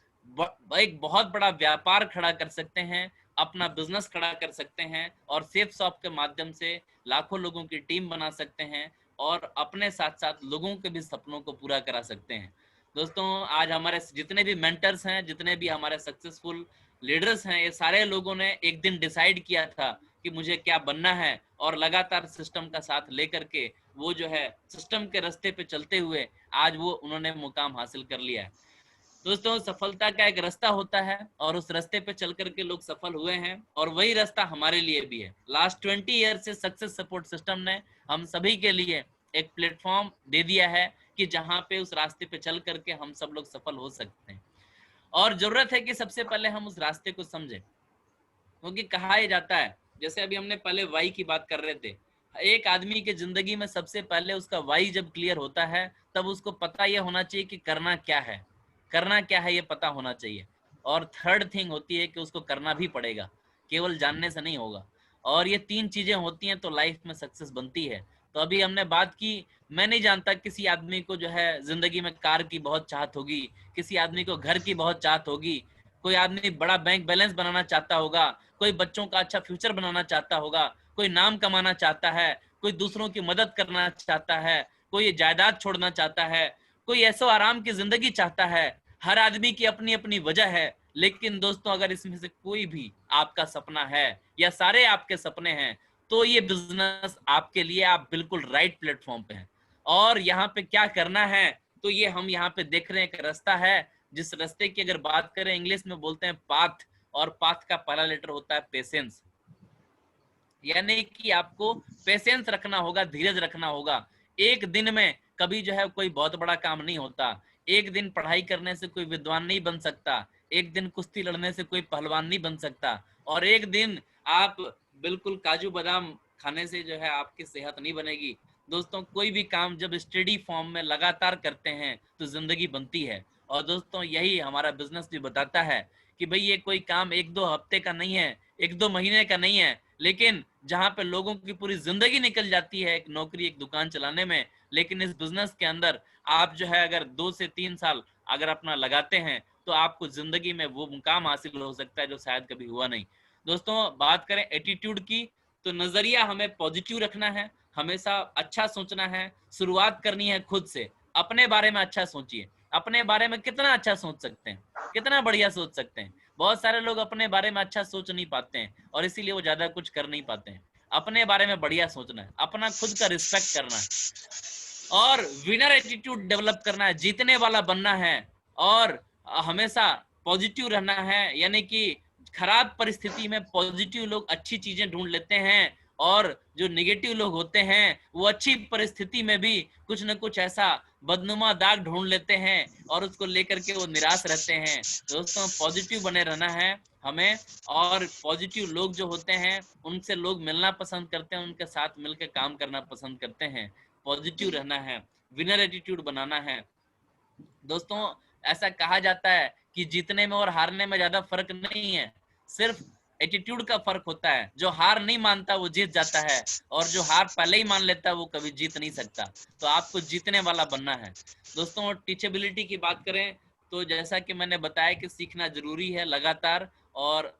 एक बहुत बड़ा व्यापार खड़ा कर सकते हैं, अपना बिजनेस खड़ा कर सकते हैं, और सेफ शॉप के माध्यम से लाखों लोगों की टीम बना सकते हैं, और अपने साथ साथ लोगों के भी सपनों को पूरा करा सकते हैं। दोस्तों, आज हमारे जितने भी मेंटर्स हैं, जितने भी हमारे सक्सेसफुल लीडर्स हैं, ये सारे लोगों ने एक दिन डिसाइड किया था कि मुझे क्या बनना है, और लगातार सिस्टम का साथ लेकर के वो जो है सिस्टम के रास्ते पे चलते हुए आज वो उन्होंने मुकाम हासिल कर लिया है। दोस्तों, सफलता का एक रास्ता होता है, और उस रास्ते पे चल करके लोग सफल हुए हैं, और वही रास्ता हमारे लिए भी है। लास्ट 20 ईयर से सक्सेस सपोर्ट सिस्टम ने हम सभी के लिए एक प्लेटफॉर्म दे दिया है कि जहां पे उस रास्ते पे चल करके हम सब लोग सफल हो सकते हैं। और जरूरत है कि सबसे पहले हम उस रास्ते को समझें, क्योंकि कहा ही जाता है, जैसे अभी हमने पहले वाई की बात कर रहे थे, एक आदमी के जिंदगी में सबसे पहले उसका वाई जब क्लियर होता है, तब उसको पता यह होना चाहिए कि करना क्या है, करना क्या है ये पता होना चाहिए। और थर्ड थिंग होती है कि उसको करना भी पड़ेगा, केवल जानने से नहीं होगा। और ये 3 चीजें होती हैं तो लाइफ में सक्सेस बनती है। तो अभी हमने बात की, मैं नहीं जानता किसी आदमी को जो है जिंदगी में कार की बहुत चाहत होगी, किसी आदमी को घर की बहुत चाहत होगी, कोई आदमी बड़ा बैंक बैलेंस बनाना चाहता होगा, कोई बच्चों का अच्छा फ्यूचर बनाना चाहता होगा, कोई नाम कमाना चाहता है, कोई दूसरों की मदद करना चाहता है, कोई जायदाद छोड़ना चाहता है, कोई ऐसो आराम की जिंदगी चाहता है। हर आदमी की अपनी अपनी वजह है। लेकिन दोस्तों, अगर इसमें से कोई भी आपका सपना है या सारे आपके सपने हैं, तो ये बिजनेस आपके लिए, आप बिल्कुल राइट प्लेटफॉर्म पे हैं। और यहाँ पे क्या करना है, तो ये हम यहाँ पे देख रहे हैं एक रास्ता है, जिस रास्ते की अगर बात करें, इंग्लिश में बोलते हैं पाथ, और पाथ का पहला लेटर होता है पेशेंस। यानी कि आपको पेशेंस रखना होगा, धीरज रखना होगा। एक दिन में कभी जो है कोई बहुत बड़ा काम नहीं होता, एक दिन पढ़ाई करने से कोई विद्वान नहीं बन सकता, एक दिन कुश्ती लड़ने से कोई पहलवान नहीं बन सकता, और एक दिन आप बिल्कुल काजू बादाम खाने से जो है आपकी सेहत नहीं बनेगी। दोस्तों, कोई भी काम जब स्टडी फॉर्म में लगातार करते हैं तो जिंदगी बनती है। और दोस्तों, यही हमारा बिजनेस भी बताता है कि भाई ये कोई काम 1-2 हफ्ते का नहीं है, 1-2 महीने का नहीं है, लेकिन जहां पे लोगों की पूरी जिंदगी निकल जाती है एक नौकरी, एक दुकान चलाने में, लेकिन इस बिजनेस के अंदर आप जो है अगर 2 से 3 साल अगर अपना लगाते हैं तो आपको जिंदगी में वो मुकाम हासिल हो सकता है जो शायद कभी हुआ नहीं। दोस्तों बात करें एटीट्यूड की, तो नजरिया हमें पॉजिटिव रखना है, हमेशा अच्छा सोचना है, शुरुआत करनी है खुद से। अपने बारे में अच्छा सोचिए, अपने बारे में कितना अच्छा सोच सकते हैं, कितना बढ़िया सोच सकते हैं। बहुत सारे लोग अपने बारे में अच्छा सोच नहीं पाते हैं और इसीलिए वो ज्यादा कुछ कर नहीं पाते हैं। अपने बारे में बढ़िया सोचना है, अपना खुद का रिस्पेक्ट करना है और विनर एटीट्यूड डेवलप करना है, जीतने वाला बनना है और हमेशा पॉजिटिव रहना है। यानी कि खराब परिस्थिति में पॉजिटिव लोग अच्छी चीजें ढूंढ लेते हैं और जो नेगेटिव लोग होते हैं वो अच्छी परिस्थिति में भी कुछ न कुछ ऐसा बदनुमा दाग ढूंढ लेते हैं और उसको लेकर के वो निराश रहते हैं। दोस्तों पॉजिटिव बने रहना है हमें, और पॉजिटिव लोग जो होते हैं उनसे लोग मिलना पसंद करते हैं, उनके साथ मिलकर काम करना पसंद करते हैं। पॉजिटिव रहना है, विनर एटीट्यूड बनाना है। दोस्तों ऐसा कहा जाता है कि जीतने में और हारने में ज्यादा फर्क नहीं है, सिर्फ एटीट्यूड का फर्क होता है। जो हार नहीं मानता वो जीत जाता है और जो हार पहले ही मान लेता है वो कभी जीत नहीं सकता। तो आपको जीतने वाला बनना है। दोस्तों टीचेबिलिटी की बात करें तो जैसा कि मैंने बताया कि सीखना जरूरी है लगातार, और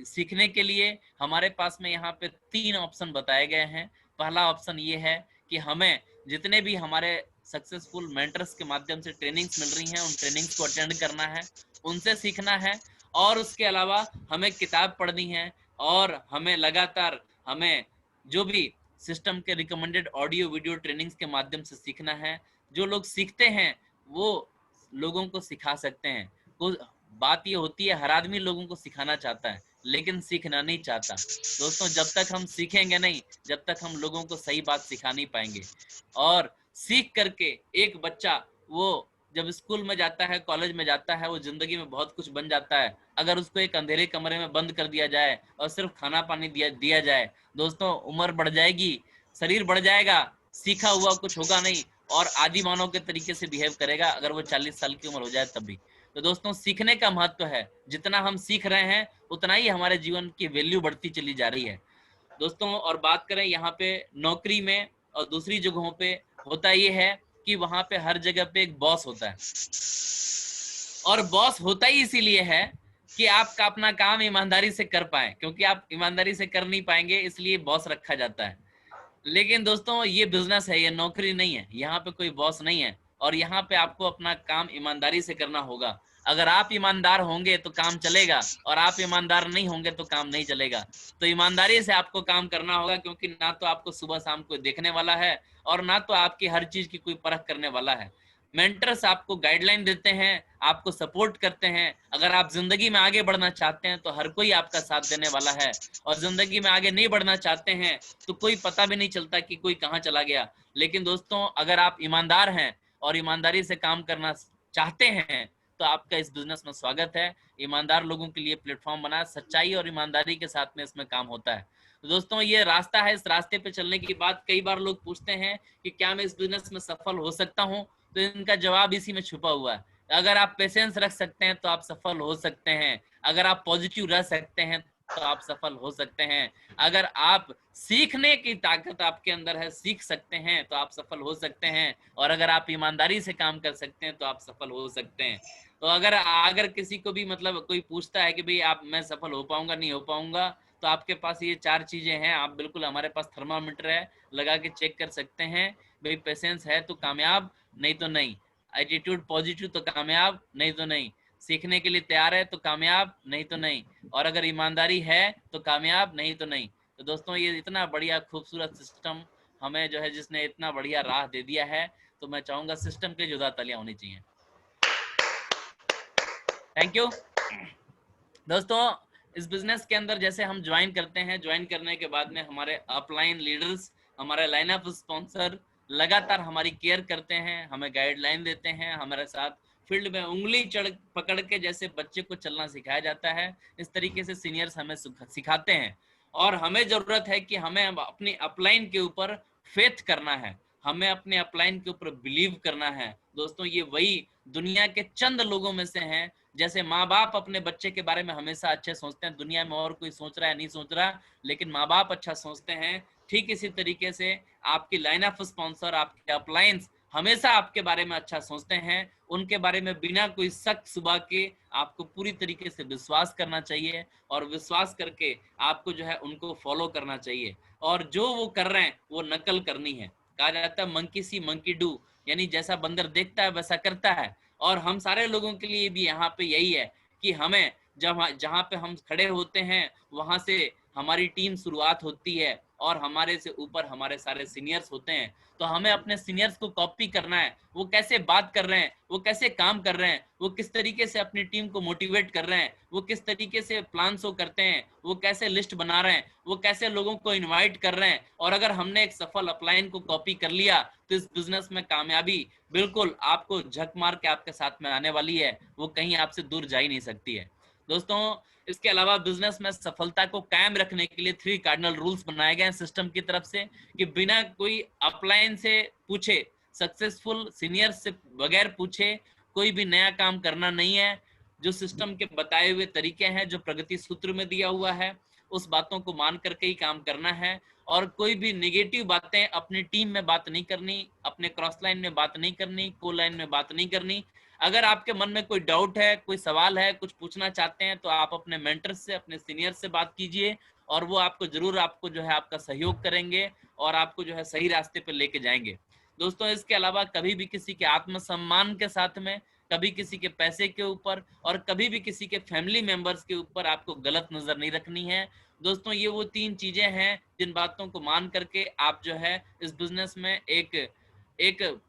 सीखने के लिए हमारे पास में यहाँ पे 3 ऑप्शन बताए गए हैं। पहला ऑप्शन ये है कि हमें जितने भी हमारे सक्सेसफुल मेंटर्स के माध्यम से ट्रेनिंग्स मिल रही हैं उन ट्रेनिंग्स को अटेंड करना है, उनसे सीखना है, और उसके अलावा हमें किताब पढ़नी है और हमें लगातार हमें जो भी सिस्टम के रिकमेंडेड ऑडियो वीडियो ट्रेनिंग्स के माध्यम से सीखना है। जो लोग सीखते हैं वो लोगों को सिखा सकते हैं। बात ये होती है हर आदमी लोगों को सिखाना चाहता है लेकिन सीखना नहीं चाहता। दोस्तों जब तक हम सीखेंगे नहीं, जब तक हम लोगों को सही बात सिखा नहीं पाएंगे। और सीख करके एक बच्चा वो जब स्कूल में जाता है, कॉलेज में जाता है, वो जिंदगी में बहुत कुछ बन जाता है। अगर उसको एक अंधेरे कमरे में बंद कर दिया जाए और सिर्फ खाना पानी दिया जाए, दोस्तों उम्र बढ़ जाएगी, शरीर बढ़ जाएगा, सीखा हुआ कुछ होगा नहीं और आदि मानव के तरीके से बिहेव करेगा अगर वो 40 साल की उम्र हो जाए तब भी। तो दोस्तों सीखने का महत्व है, जितना हम सीख रहे हैं उतना ही हमारे जीवन की वैल्यू बढ़ती चली जा रही है। दोस्तों और बात करें यहाँ पे नौकरी में और दूसरी जगहों पे, होता ये है कि वहां पे हर जगह पे एक बॉस होता है, और बॉस होता ही इसीलिए है कि आपका अपना काम ईमानदारी से कर पाए, क्योंकि आप ईमानदारी से कर नहीं पाएंगे इसलिए बॉस रखा जाता है। लेकिन दोस्तों ये बिजनेस है, ये नौकरी नहीं है, यहाँ पे कोई बॉस नहीं है और यहाँ पे आपको अपना काम ईमानदारी से करना होगा। अगर आप ईमानदार होंगे तो काम चलेगा और आप ईमानदार नहीं होंगे तो काम नहीं चलेगा। तो ईमानदारी से आपको काम करना होगा, क्योंकि ना तो आपको सुबह शाम कोई देखने वाला है और ना तो आपकी हर चीज की कोई परख करने वाला है। मेंटर्स आपको गाइडलाइन देते हैं, आपको सपोर्ट करते हैं। अगर आप जिंदगी में आगे बढ़ना चाहते हैं तो हर कोई आपका साथ देने वाला है, और जिंदगी में आगे नहीं बढ़ना चाहते हैं तो कोई पता भी नहीं चलता कि कोई कहाँ चला गया। लेकिन दोस्तों अगर आप ईमानदार हैं और ईमानदारी से काम करना चाहते हैं तो आपका इस बिजनेस में स्वागत है। ईमानदार लोगों के लिए प्लेटफॉर्म बना, सच्चाई और ईमानदारी के साथ में इसमें काम होता है। तो दोस्तों ये रास्ता है, इस रास्ते पे चलने की बात कई बार लोग पूछते हैं कि क्या मैं इस बिजनेस में सफल हो सकता हूँ, तो इनका जवाब इसी में छुपा हुआ है। अगर आप पेशेंस रख सकते हैं तो आप सफल हो सकते हैं, अगर आप पॉजिटिव रह सकते हैं तो आप सफल हो सकते हैं, अगर आप सीखने की ताकत आपके अंदर है, सीख सकते हैं तो आप सफल हो सकते हैं, और अगर आप ईमानदारी से काम कर सकते हैं तो आप सफल हो सकते हैं। तो अगर किसी को भी मतलब कोई पूछता है कि भाई आप मैं सफल हो पाऊंगा नहीं हो पाऊंगा, तो आपके पास ये 4 चीजें हैं। आप बिल्कुल, हमारे पास थर्मामीटर है, लगा के चेक कर सकते हैं। भाई पेशेंस है तो कामयाब, नहीं तो नहीं। एटीट्यूड पॉजिटिव तो कामयाब, नहीं तो नहीं। सीखने के लिए तैयार है तो कामयाब, नहीं तो नहीं। और अगर ईमानदारी है तो कामयाब, नहीं तो नहीं। तो दोस्तों ये इतना बढ़िया खूबसूरत सिस्टम हमें जो है, जिसने इतना बढ़िया राह दे दिया है, तो मैं चाहूंगा सिस्टम के जोरदार तालियां होनी चाहिए। Thank you. दोस्तों इस बिजनेस के अंदर जैसे हम ज्वाइन करते हैं, ज्वाइन करने के बाद में हमारे अपलाइन लीडर्स, हमारे लाइन अप स्पॉन्सर लगातार हमारी केयर करते हैं, हमें गाइडलाइन देते हैं, हमारे साथ फील्ड में उंगली पकड़ के जैसे बच्चे को चलना सिखाया जाता है, इस तरीके से सीनियर्स हमें सिखाते हैं। और हमें जरूरत है कि हमें अपनी अपलाइन के ऊपर फेथ करना है, हमें अपने अपलाइन के ऊपर बिलीव करना है। दोस्तों ये वही दुनिया के चंद लोगों में से हैं जैसे माँ बाप अपने बच्चे के बारे में हमेशा अच्छे सोचते हैं, दुनिया में और कोई सोच रहा है नहीं सोच रहा, लेकिन माँ बाप अच्छा सोचते हैं, ठीक इसी तरीके से आपकी लाइन ऑफ स्पॉन्सर, आपके अपलायंस हमेशा आपके बारे में अच्छा सोचते हैं। उनके बारे में बिना कोई शक शुबा के आपको पूरी तरीके से विश्वास करना चाहिए, और विश्वास करके आपको जो है उनको फॉलो करना चाहिए, और जो वो कर रहे हैं वो नकल करनी है। कहा जाता है मंकी सी मंकी डू, यानी जैसा बंदर देखता है वैसा करता है। और हम सारे लोगों के लिए भी यहाँ पे यही है कि हमें जहाँ पे हम खड़े होते हैं वहां से हमारी टीम शुरुआत होती है, और हमारे से ऊपर हमारे सारे सीनियर्स होते हैं। तो हमें अपने सीनियर्स को कॉपी करना है, वो कैसे बात कर रहे हैं, वो कैसे काम कर रहे हैं, वो किस तरीके से अपनी टीम को मोटिवेट कर रहे हैं, वो किस तरीके से प्लान शो करते हैं, वो कैसे लिस्ट बना रहे हैं, वो कैसे लोगों को इनवाइट कर रहे हैं। और अगर हमने एक सफल अपलाइन को कॉपी कर लिया तो इस बिजनेस में कामयाबी बिल्कुल आपको झक मार के आपके साथ में आने वाली है, वो कहीं आपसे दूर जा ही नहीं सकती है। दोस्तों, इसके अलावा बिजनेस में सफलता को कायम रखने के लिए 3 कार्डिनल रूल्स बनाए गए हैं सिस्टम की तरफ से, कि बिना कोई अपलाइन से पूछे, सक्सेसफुल सीनियर से बगैर पूछे कोई भी नया काम करना नहीं है। जो सिस्टम के बताए हुए तरीके हैं, जो प्रगति सूत्र में दिया हुआ है, उस बातों को मान करके ही काम करना है। और कोई भी नेगेटिव बातें अपनी टीम में बात नहीं करनी, अपने क्रॉस लाइन में बात नहीं करनी, को लाइन में बात नहीं करनी। अगर आपके मन में कोई डाउट है, कोई सवाल है, कुछ पूछना चाहते हैं, तो आप अपने मेंटर से, अपने सीनियर से बात कीजिए, और वो आपको जरूर आपको जो है आपका सहयोग करेंगे और आपको जो है सही रास्ते पे लेके जाएंगे। दोस्तों, इसके अलावा कभी भी किसी के आत्मसम्मान के साथ में, कभी किसी के पैसे के ऊपर, और कभी भी किसी के फैमिली मेंबर्स के ऊपर आपको गलत नजर नहीं रखनी है। दोस्तों, ये वो 3 चीजें हैं जिन बातों को मान करके आप जो है इस बिजनेस में एक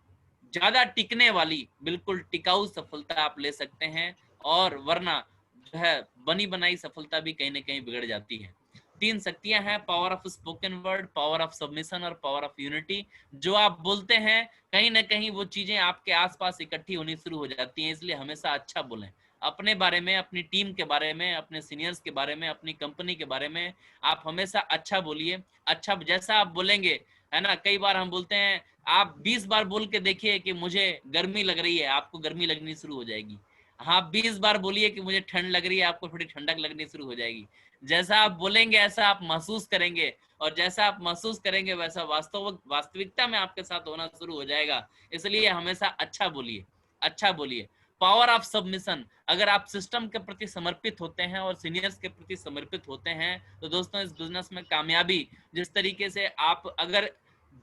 ज्यादा टिकने वाली, बिल्कुल टिकाऊ सफलता आप ले सकते हैं। और वरना जो है बनी बनाई सफलता भी कहीं ना कहीं बिगड़ जाती है। 3 शक्तियां हैं, power of spoken word, power of submission और पावर ऑफ यूनिटी। जो आप बोलते हैं कहीं ना कहीं वो चीजें आपके आसपास इकट्ठी होनी शुरू हो जाती हैं। इसलिए हमेशा अच्छा बोलें, अपने बारे में, अपनी टीम के बारे में, अपने सीनियर्स के बारे में, अपनी कंपनी के बारे में आप हमेशा अच्छा बोलिए। अच्छा जैसा आप बोलेंगे, है ना, कई बार हम बोलते हैं, आप 20 बार बोल के देखिए कि मुझे गर्मी लग रही है, आपको गर्मी लगनी शुरू हो जाएगी। हाँ, 20 बार बोलिए कि मुझे ठंड लग रही है, आपको थोड़ी ठंडक लगनी शुरू हो जाएगी। जैसा आप बोलेंगे ऐसा आप महसूस करेंगे, और जैसा आप महसूस करेंगे वैसा वास्तविकता में आपके साथ होना शुरू हो जाएगा। इसलिए हमेशा अच्छा बोलिए, अच्छा बोलिए। पावर ऑफ सबमिशन, अगर आप सिस्टम के प्रति समर्पित होते हैं और सीनियर्स के प्रति समर्पित होते हैं, तो दोस्तों इस बिजनेस में कामयाबी, जिस तरीके से आप अगर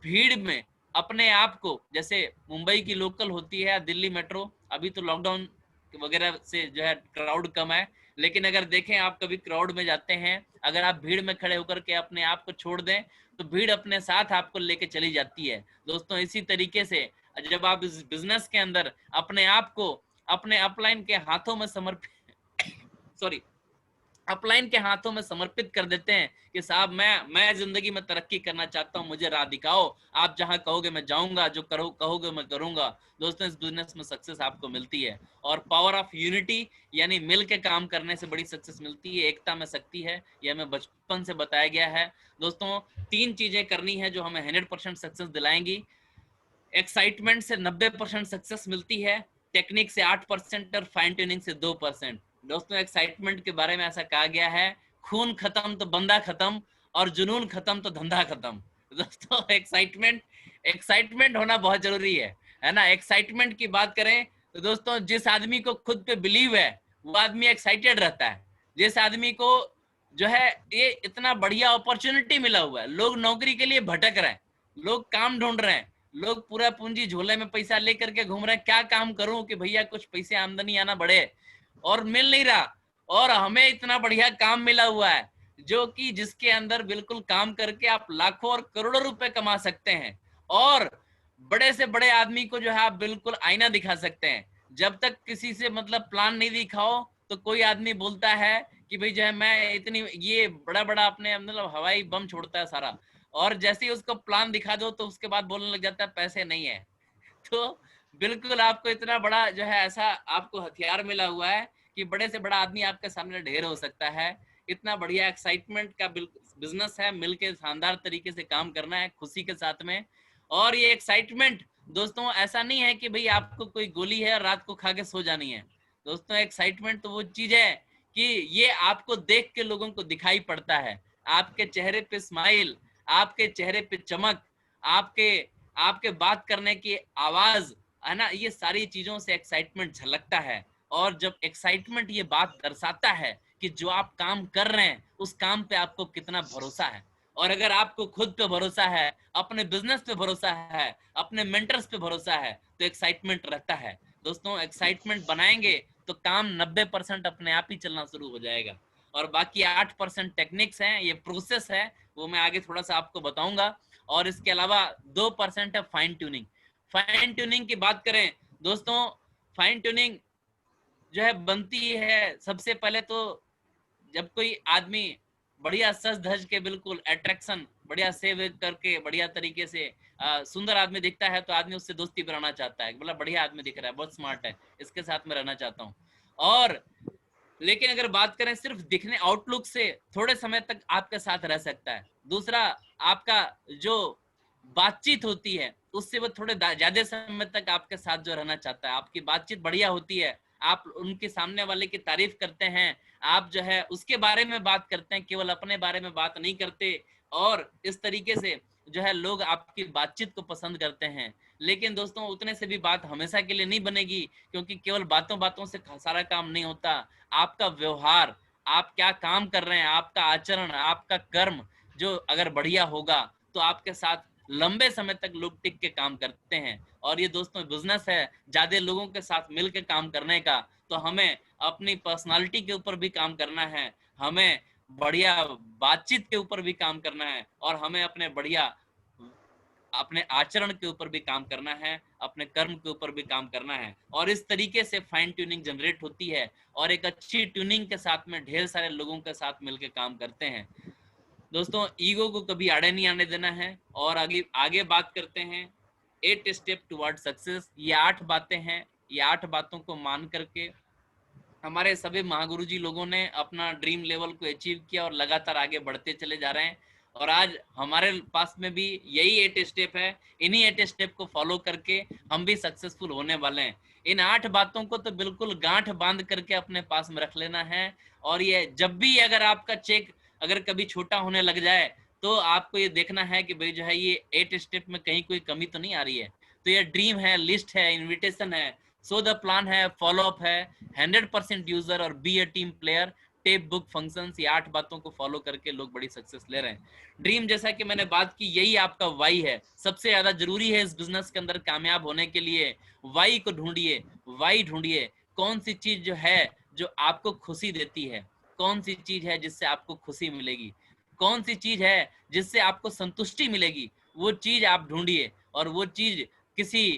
भीड़ में अपने आप को, जैसे मुंबई की लोकल होती है, दिल्ली मेट्रो, अभी तो लॉकडाउन वगैरह से जो है क्राउड कम है, लेकिन अगर देखें आप कभी क्राउड में जाते हैं, अगर आप भीड़ में खड़े होकर के अपने आप को छोड़ दें तो भीड़ अपने साथ आपको लेके चली जाती है। दोस्तों, इसी तरीके से जब आप इस बिजनेस के अंदर अपने आप को अपने अपलाइन के हाथों में अपलाइन के हाथों में समर्पित कर देते हैं कि साहब मैं जिंदगी में तरक्की करना चाहता हूं, मुझे राह दिखाओ, आप जहां कहोगे मैं जाऊंगा, जो कहोगे मैं करूंगा। दोस्तों, इस बिजनेस में सक्सेस आपको मिलती है। और पावर ऑफ यूनिटी, यानी मिल के काम करने से बड़ी सक्सेस मिलती है, एकता में शक्ति है, यह हमें बचपन से बताया गया है। दोस्तों, 3 चीजें करनी है जो हमें 100% सक्सेस दिलाएंगी। एक्साइटमेंट से 90% सक्सेस मिलती है, टेक्निक से 8% और फाइन ट्यूनिंग से 2%। दोस्तों, एक्साइटमेंट के बारे में ऐसा कहा गया है, खून खत्म तो बंदा खत्म, और जुनून खत्म तो धंधा खत्म। दोस्तों, एक्साइटमेंट होना बहुत जरूरी है ना। एक्साइटमेंट की बात करें तो दोस्तों, जिस आदमी को खुद पे बिलीव है वो आदमी एक्साइटेड रहता है। जिस आदमी को जो है ये इतना बढ़िया अपॉर्चुनिटी मिला हुआ है, लोग नौकरी के लिए भटक रहे हैं, लोग काम ढूंढ रहे हैं, लोग पूरा पूंजी झोले में पैसा लेकर के घूम रहे हैं, क्या काम करूं कि भैया कुछ पैसे आमदनी आना बढ़े, और मिल नहीं रहा। और हमें इतना बढ़िया काम मिला हुआ है जो कि जिसके अंदर बिल्कुल काम करके आप लाखों और करोड़ों रुपए कमा सकते हैं, और बड़े से बड़े आदमी को जो है आप बिल्कुल आईना दिखा सकते हैं। जब तक किसी से मतलब प्लान नहीं दिखाओ तो कोई आदमी बोलता है कि भाई जो है मैं इतनी, ये बड़ा बड़ा अपने मतलब हवाई बम छोड़ता है सारा, और जैसे ही उसको प्लान दिखा दो तो उसके बाद बोलने लग जाता है पैसे नहीं है। तो बिल्कुल आपको इतना बड़ा जो है ऐसा आपको हथियार मिला हुआ है कि बड़े से बड़ा आदमी आपके सामने ढेर हो सकता है। इतना बढ़िया एक्साइटमेंट का बिजनेस है, मिलके शानदार तरीके से काम करना है खुशी के साथ में। और ये एक्साइटमेंट दोस्तों ऐसा नहीं है कि भाई आपको कोई गोली है और रात को खा के सो जानी है। दोस्तों एक्साइटमेंट तो वो चीज है कि ये आपको देख के लोगों को दिखाई पड़ता है, आपके चेहरे पे स्माइल, आपके चेहरे पे चमक, आपके आपके बात करने की आवाज, है ना, ये सारी चीजों से एक्साइटमेंट झलकता है। और जब एक्साइटमेंट ये बात दर्शाता है कि जो आप काम कर रहे हैं उस काम पे आपको कितना भरोसा है, और अगर आपको खुद पे भरोसा है, अपने बिजनेस पे भरोसा है, अपने मेंटर्स पे भरोसा है, तो एक्साइटमेंट रहता है। दोस्तों एक्साइटमेंट बनाएंगे तो काम 90% अपने आप ही चलना शुरू हो जाएगा, और बाकी 8% टेक्निक्स हैं, ये प्रोसेस है, वो मैं आगे थोड़ा सा आपको बताऊंगा। और इसके अलावा 2% है फाइन ट्यूनिंग। फाइन ट्यूनिंग की बात करें दोस्तों, फाइन ट्यूनिंग जो है बनती है सबसे पहले तो जब कोई आदमी बढ़िया सज धज के, बिल्कुल अट्रैक्शन बढ़िया सेव करके, बढ़िया तरीके से सुंदर आदमी दिखता है तो आदमी उससे दोस्ती बनाना चाहता है, मतलब बढ़िया आदमी दिख रहा है, बहुत स्मार्ट है, इसके साथ में रहना चाहता हूँ। और लेकिन अगर बात करें सिर्फ दिखने आउटलुक से, थोड़े समय तक आपके साथ रह सकता है। दूसरा, आपका जो बातचीत होती है उससे वो थोड़े ज्यादा समय तक आपके साथ जो रहना चाहता है, आपकी बातचीत बढ़िया होती है, आप उनके सामने वाले की तारीफ करते हैं, आप जो है उसके बारे में बात करते हैं, केवल अपने बारे में बात नहीं करते, और इस तरीके से जो है लोग आपकी बातचीत को पसंद करते हैं। लेकिन दोस्तों उतने से भी बात हमेशा के लिए नहीं बनेगी, क्योंकि केवल बातों बातों से सारा काम नहीं होता। आपका व्यवहार, आप क्या काम कर रहे हैं, आपका आचरण, आपका कर्म जो अगर बढ़िया होगा तो आपके साथ लंबे समय तक लोग टिक के काम करते हैं। और ये दोस्तों बिजनेस है ज्यादा लोगों के साथ मिलकर काम करने का, तो हमें अपनी पर्सनालिटी के ऊपर भी काम करना है, हमें बढ़िया बातचीत के ऊपर भी काम करना है, और हमें अपने बढ़िया अपने आचरण के ऊपर भी काम करना है, अपने कर्म के ऊपर भी काम करना है। और इस तरीके से फाइन ट्यूनिंग जनरेट होती है, और एक अच्छी ट्यूनिंग के साथ में ढेर सारे लोगों के साथ मिलकर काम करते हैं। दोस्तों ईगो को कभी आड़े नहीं आने देना है। और आगे आगे बात करते हैं 8 स्टेप टुवर्ड सक्सेस। ये 8 बातें हैं, ये 8 बातों को मान करके हमारे सभी महागुरु जी लोगों ने अपना ड्रीम लेवल को अचीव किया और लगातार आगे बढ़ते चले जा रहे हैं। और आज हमारे पास में भी यही 8 स्टेप है, इन्हीं 8 स्टेप को फॉलो करके हम भी सक्सेसफुल होने वाले हैं। इन 8 बातों को तो बिल्कुल गांठ बांध करके अपने पास में रख लेना है। और ये जब भी अगर आपका चेक अगर कभी छोटा होने लग जाए तो आपको ये देखना है कि भाई जो है ये 8 स्टेप में कहीं कोई कमी तो नहीं आ रही है। तो ये ड्रीम है, लिस्ट है, इन्विटेशन है, सो द प्लान है, फॉलो अप है, 100% यूजर और be a team player, tape book functions. ये 8 बातों को फॉलो करके लोग बड़ी सक्सेस ले रहे हैं। ड्रीम जैसा कि मैंने बात की, यही आपका वाई है, सबसे ज्यादा जरूरी है इस बिजनेस के अंदर कामयाब होने के लिए। वाई को ढूंढिए, वाई ढूंढिए, कौन सी चीज जो है जो आपको खुशी देती है, कौन सी चीज है जिससे आपको खुशी मिलेगी, कौन सी चीज है जिससे आपको संतुष्टि मिलेगी, वो चीज आप ढूंढिए। और वो चीज किसी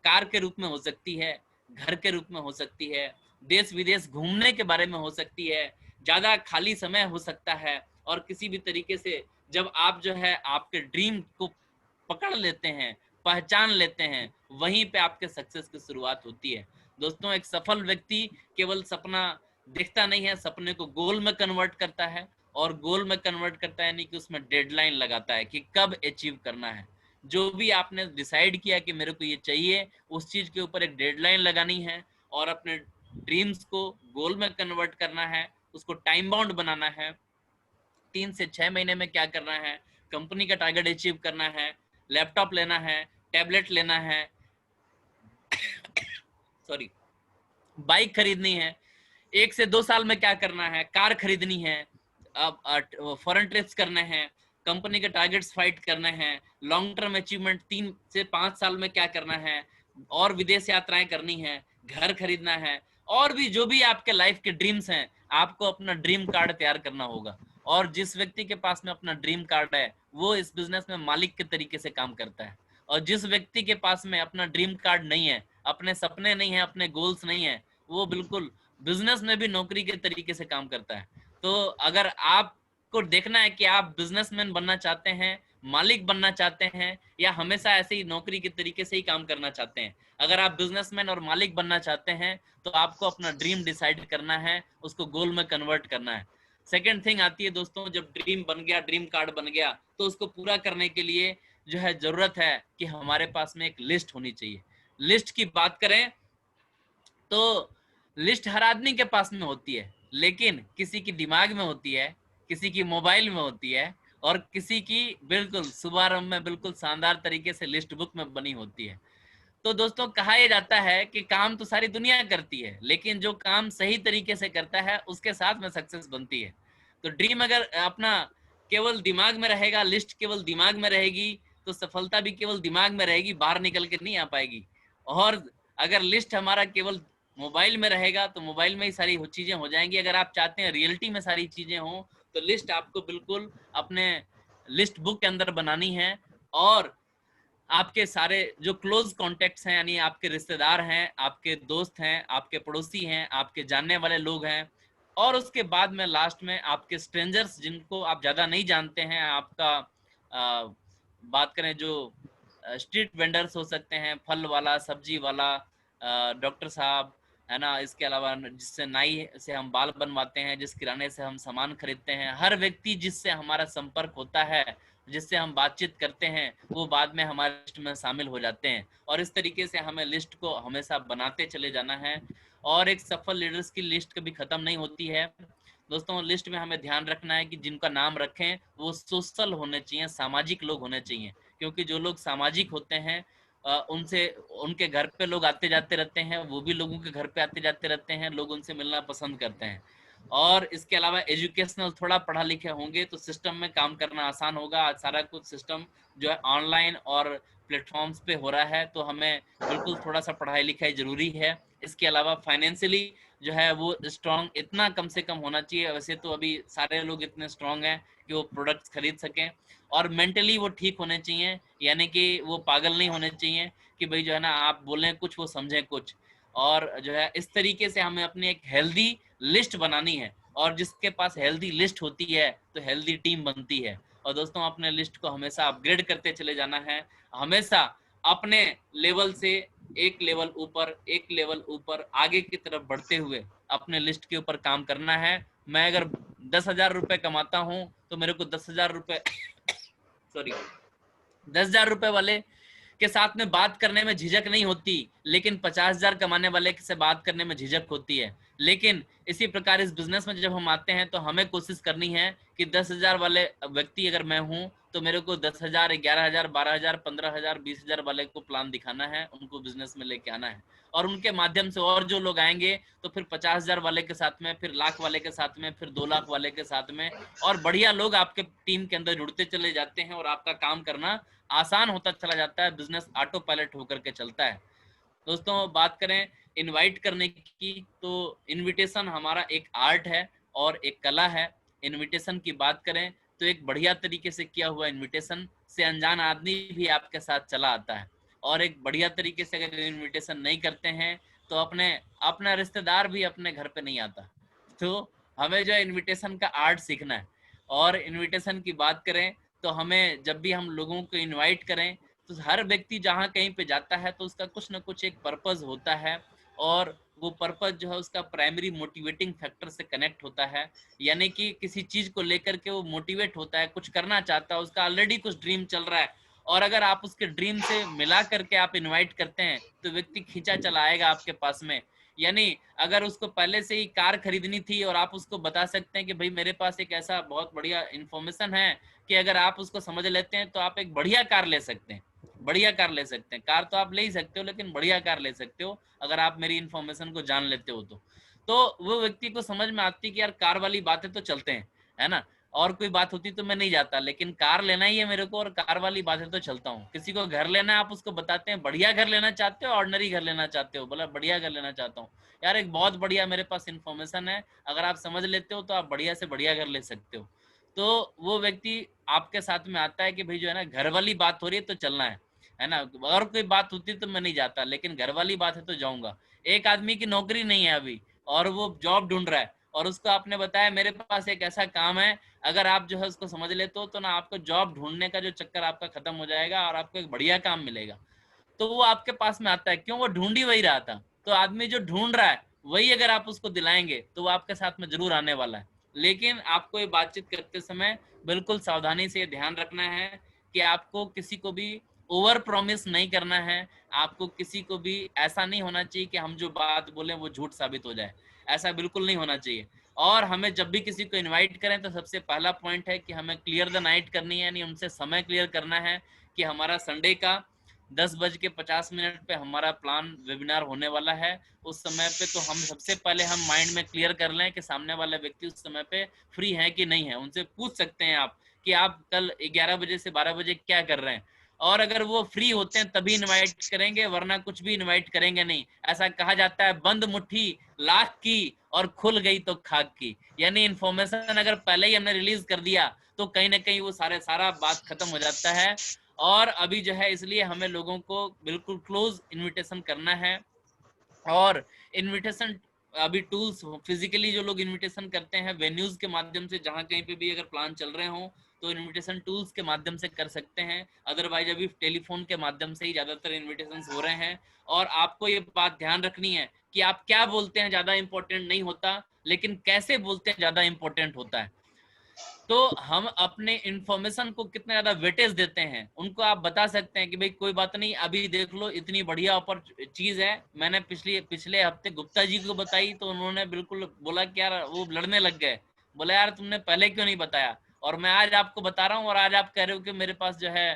कार के रूप में हो सकती है, घर के रूप में हो सकती है, देश विदेश घूमने के बारे में हो सकती है, ज्यादा खाली समय हो सकता है, और किसी भी तरीके से जब आप जो है आपके ड्रीम को पकड़ लेते हैं, पहचान लेते हैं, वहीं पे आपके सक्सेस की शुरुआत होती है। दोस्तों एक सफल व्यक्ति केवल सपना देखता नहीं है, सपने को गोल में कन्वर्ट करता है, और गोल में कन्वर्ट करता है नहीं कि उसमें डेडलाइन लगाता है कि कब अचीव करना है। जो भी आपने डिसाइड किया कि मेरे को ये चाहिए, उस चीज के ऊपर एक डेडलाइन लगानी है, और अपने ड्रीम्स को गोल में कन्वर्ट करना है, उसको टाइम बाउंड बनाना है, 3 से 6 महीने में क्या करना है, कंपनी का टारगेट अचीव करना है, लैपटॉप लेना है, टैबलेट लेना है, सॉरी, बाइक खरीदनी है, 1 से 2 साल में क्या करना है, कार खरीदनी है, अब फॉरेन ट्रिप्स करने हैं, कंपनी के टारगेट्स फाइट करने हैं, लॉन्ग टर्म अचीवमेंट 3 से 5 साल में क्या करना है, और विदेश यात्राएं करनी है, घर खरीदना है, और भी जो भी आपके लाइफ के ड्रीम्स हैं, आपको अपना ड्रीम कार्ड तैयार करना होगा। और जिस व्यक्ति के पास में अपना ड्रीम कार्ड है वो इस बिजनेस में मालिक के तरीके से काम करता है, और जिस व्यक्ति के पास में अपना ड्रीम कार्ड नहीं है, अपने सपने नहीं है, अपने गोल्स नहीं है, वो बिल्कुल बिजनेस में भी नौकरी के तरीके से काम करता है। तो अगर आपको देखना है कि आप बिजनेसमैन बनना चाहते हैं, मालिक बनना चाहते हैं, या हमेशा ऐसे ही नौकरी के तरीके से ही काम करना चाहते हैं, अगर आप बिजनेसमैन और मालिक बनना चाहते हैं तो आपको अपना ड्रीम डिसाइड करना है, उसको गोल में कन्वर्ट करना है। सेकेंड थिंग आती है दोस्तों, जब ड्रीम बन गया, ड्रीम कार्ड बन गया, तो उसको पूरा करने के लिए जो है जरूरत है कि हमारे पास में एक लिस्ट होनी चाहिए। लिस्ट की बात करें तो लिस्ट हर आदमी के पास में होती है, लेकिन किसी की दिमाग में होती है, किसी की मोबाइल में होती है, और किसी की बिल्कुल शुभारंभ में बिल्कुल शानदार तरीके से लिस्ट बुक में बनी होती है। तो दोस्तों, कहा यह जाता है कि काम तो सारी दुनिया करती है, लेकिन जो काम सही तरीके से करता है उसके साथ में सक्सेस बनती है। तो ड्रीम अगर अपना केवल दिमाग में रहेगा, लिस्ट केवल दिमाग में रहेगी, तो सफलता भी केवल दिमाग में रहेगी, बाहर निकल के नहीं आ पाएगी। और अगर लिस्ट हमारा केवल मोबाइल में रहेगा तो मोबाइल में ही सारी चीजें हो जाएंगी। अगर आप चाहते हैं रियलिटी में सारी चीजें हो, तो लिस्ट आपको बिल्कुल अपने लिस्ट बुक के अंदर बनानी है, और आपके सारे जो क्लोज कॉन्टेक्ट्स हैं, यानी आपके रिश्तेदार हैं, आपके दोस्त हैं, आपके पड़ोसी हैं, आपके जानने वाले लोग हैं, और उसके बाद में लास्ट में आपके स्ट्रेंजर्स जिनको आप ज्यादा नहीं जानते हैं, आपका बात करें जो स्ट्रीट वेंडर्स हो सकते हैं, फल वाला, सब्जी वाला, डॉक्टर साहब, है ना, इसके अलावा जिससे नाई से हम बाल बनवाते हैं, जिस किराने से हम सामान खरीदते हैं, हर व्यक्ति जिससे हमारा संपर्क होता है, जिससे हम बातचीत करते हैं, वो बाद में हमारे लिस्ट में शामिल हो जाते हैं। और इस तरीके से हमें लिस्ट को हमेशा बनाते चले जाना है, और एक सफल लीडर्स की लिस्ट कभी खत्म नहीं होती है। दोस्तों, लिस्ट में हमें ध्यान रखना है कि जिनका नाम रखें वो सोशल होने चाहिए, सामाजिक लोग होने चाहिए, क्योंकि जो लोग सामाजिक होते हैं उनसे, उनके घर पे लोग आते जाते रहते हैं, वो भी लोगों के घर पे आते जाते रहते हैं, लोग उनसे मिलना पसंद करते हैं। और इसके अलावा एजुकेशनल, थोड़ा पढ़ा लिखे होंगे तो सिस्टम में काम करना आसान होगा। आज सारा कुछ सिस्टम जो है ऑनलाइन और प्लेटफॉर्म्स पे हो रहा है, तो हमें बिल्कुल थोड़ा सा पढ़ाई लिखाई जरूरी है। इसके अलावा फाइनेंशियली जो है वो स्ट्रॉन्ग इतना कम से कम होना चाहिए। वैसे तो अभी सारे लोग इतने स्ट्रॉन्ग हैं कि वो प्रोडक्ट्स खरीद सकें, और मेंटली वो ठीक होने चाहिए, यानी कि वो पागल नहीं होने चाहिए कि भाई जो है ना आप बोलें कुछ वो समझें कुछ। और जो है इस तरीके से हमें अपनी एक हेल्दी लिस्ट बनानी है, और जिसके पास हेल्दी लिस्ट होती है तो हेल्दी टीम बनती है। और दोस्तों, अपने लिस्ट को हमेशा अपग्रेड करते चले जाना है, हमेशा अपने लेवल से एक लेवल ऊपर, एक लेवल ऊपर आगे की तरफ बढ़ते हुए अपने लिस्ट के ऊपर काम करना है। मैं अगर 10,000 रुपए कमाता हूं तो मेरे को 10,000 रुपए सॉरी 10,000 रुपए वाले के साथ में बात करने में झिझक नहीं होती, लेकिन 50,000 कमाने वाले से बात करने में झिझक होती है। लेकिन इसी प्रकार इस बिजनेस में जब हम आते हैं तो हमें कोशिश करनी है कि 10,000 वाले व्यक्ति अगर मैं हूं तो मेरे को 10,000, 11,000, 12,000, 15,000, 20,000 वाले को प्लान दिखाना है, उनको बिजनेस में लेके आना है, और उनके माध्यम से और जो लोग आएंगे तो फिर 50,000 वाले के साथ में, फिर लाख वाले के साथ में, फिर 2 लाख वाले के साथ में, और बढ़िया लोग आपके टीम के अंदर जुड़ते चले जाते हैं, और आपका काम करना आसान होता चला जाता है, बिजनेस ऑटो पायलट होकर के चलता है। दोस्तों, बात करें इनवाइट करने की, तो इनविटेशन हमारा एक आर्ट है और एक कला है। इनविटेशन की बात करें तो एक बढ़िया तरीके से किया हुआ इनविटेशन से अनजान आदमी भी आपके साथ चला आता है, और एक बढ़िया तरीके से अगर इनविटेशन नहीं करते हैं तो अपना रिश्तेदार भी अपने घर पे नहीं आता। तो हमें जो है इनविटेशन का आर्ट सीखना है। और इनविटेशन की बात करें तो हमें जब भी हम लोगों को इनवाइट करें तो हर व्यक्ति जहाँ कहीं पे जाता है तो उसका कुछ ना कुछ एक पर्पस होता है, और वो पर्पस जो है उसका प्राइमरी मोटिवेटिंग फैक्टर से कनेक्ट होता है, यानी कि किसी चीज को लेकर के वो मोटिवेट होता है, कुछ करना चाहता है, उसका ऑलरेडी कुछ ड्रीम चल रहा है, और अगर आप उसके ड्रीम से मिला करके आप इनवाइट करते हैं तो व्यक्ति खींचा चला आएगा आपके पास में। यानी अगर उसको पहले से ही कार खरीदनी थी और आप उसको बता सकते हैं कि भाई मेरे पास एक ऐसा बहुत बढ़िया इंफॉर्मेशन है कि अगर आप उसको समझ लेते हैं तो आप एक बढ़िया कार ले सकते हैं, बढ़िया कार ले सकते हैं। कार तो आप ले ही सकते हो, लेकिन बढ़िया कार ले सकते हो अगर आप मेरी इन्फॉर्मेशन को जान लेते हो तो वो व्यक्ति को समझ में आती है कि यार कार वाली बातें तो चलते हैं, है ना, और कोई बात होती तो मैं नहीं जाता, लेकिन कार लेना ही है मेरे को, और कार वाली बातें तो चलता हूँ। किसी को घर लेना है, आप उसको बताते हैं बढ़िया घर लेना चाहते हो, ऑर्डिनरी घर लेना चाहते हो, बोला बढ़िया घर लेना चाहता हूँ, यार एक बहुत बढ़िया मेरे पास इन्फॉर्मेशन है, अगर आप समझ लेते हो तो आप बढ़िया से बढ़िया घर ले सकते हो। तो वो व्यक्ति आपके साथ में आता है कि भाई जो है ना घर वाली बात हो रही है तो चलना है ना, और कोई बात होती तो मैं नहीं जाता, लेकिन घर वाली बात है तो जाऊंगा। एक आदमी की नौकरी नहीं है अभी और वो जॉब ढूंढ रहा है, और उसको आपने बताया मेरे पास एक ऐसा काम है, अगर आप जो है उसको समझ लेते हो तो ना आपको जॉब ढूंढने का जो चक्कर आपका खत्म हो जाएगा और आपको एक बढ़िया काम मिलेगा। तो वो आपके पास में आता है, क्यों? वो ढूंढ ही वही रहा था। तो आदमी जो ढूंढ रहा है वही अगर आप उसको दिलाएंगे तो वो आपके साथ में जरूर आने वाला है। लेकिन आपको ये बातचीत करते समय बिल्कुल सावधानी से ध्यान रखना है कि आपको किसी को भी ओवर प्रॉमिस नहीं करना है, आपको किसी को भी ऐसा नहीं होना चाहिए कि हम जो बात बोले वो झूठ साबित हो जाए, ऐसा बिल्कुल नहीं होना चाहिए। और हमें जब भी किसी को इनवाइट करें तो सबसे पहला पॉइंट है कि हमें क्लियर द नाइट करनी है, यानी उनसे समय क्लियर करना है कि हमारा संडे का 10:50 पे हमारा प्लान वेबिनार होने वाला है। उस समय पे तो हम सबसे पहले हम माइंड में क्लियर कर लें कि सामने वाला व्यक्ति उस समय पे फ्री है कि नहीं है। उनसे पूछ सकते हैं आप कि आप कल 11 बजे से 12 बजे क्या कर रहे हैं, और अगर वो फ्री होते हैं तभी इनवाइट करेंगे, वरना कुछ भी इनवाइट करेंगे नहीं। ऐसा कहा जाता है, बंद मुट्ठी लाख की और खुल गई तो खाक की, यानी इन्फॉर्मेशन अगर पहले ही हमने रिलीज कर दिया तो कहीं ना कहीं वो सारा बात खत्म हो जाता है। और अभी जो है इसलिए हमें लोगों को बिल्कुल क्लोज इनविटेशन करना है। और इनविटेशन अभी टूल्स फिजिकली जो लोग इनविटेशन करते हैं वेन्यूज के माध्यम से, जहां कहीं पे भी अगर प्लान चल रहे हो तो इनविटेशन टूल्स के माध्यम से कर सकते हैं। अदरवाइज अभी टेलीफोन के माध्यम से ही ज्यादातर इनविटेशंस हो रहे हैं। और आपको ये बात ध्यान रखनी है कि आप क्या बोलते हैं ज्यादा इंपॉर्टेंट नहीं होता, लेकिन कैसे बोलते हैं ज्यादा इंपॉर्टेंट होता है। तो हम अपने इंफॉर्मेशन को कितना ज्यादा वेटेज देते हैं, उनको आप बता सकते हैं कि भाई कोई बात नहीं, अभी देख लो इतनी बढ़िया चीज है। मैंने पिछले हफ्ते गुप्ता जी को बताई तो उन्होंने बिल्कुल बोला कि यार वो लड़ने लग गए, बोला यार तुमने पहले क्यों नहीं बताया, और मैं आज आपको बता रहा हूँ और आज आप कह रहे हो कि मेरे पास जो है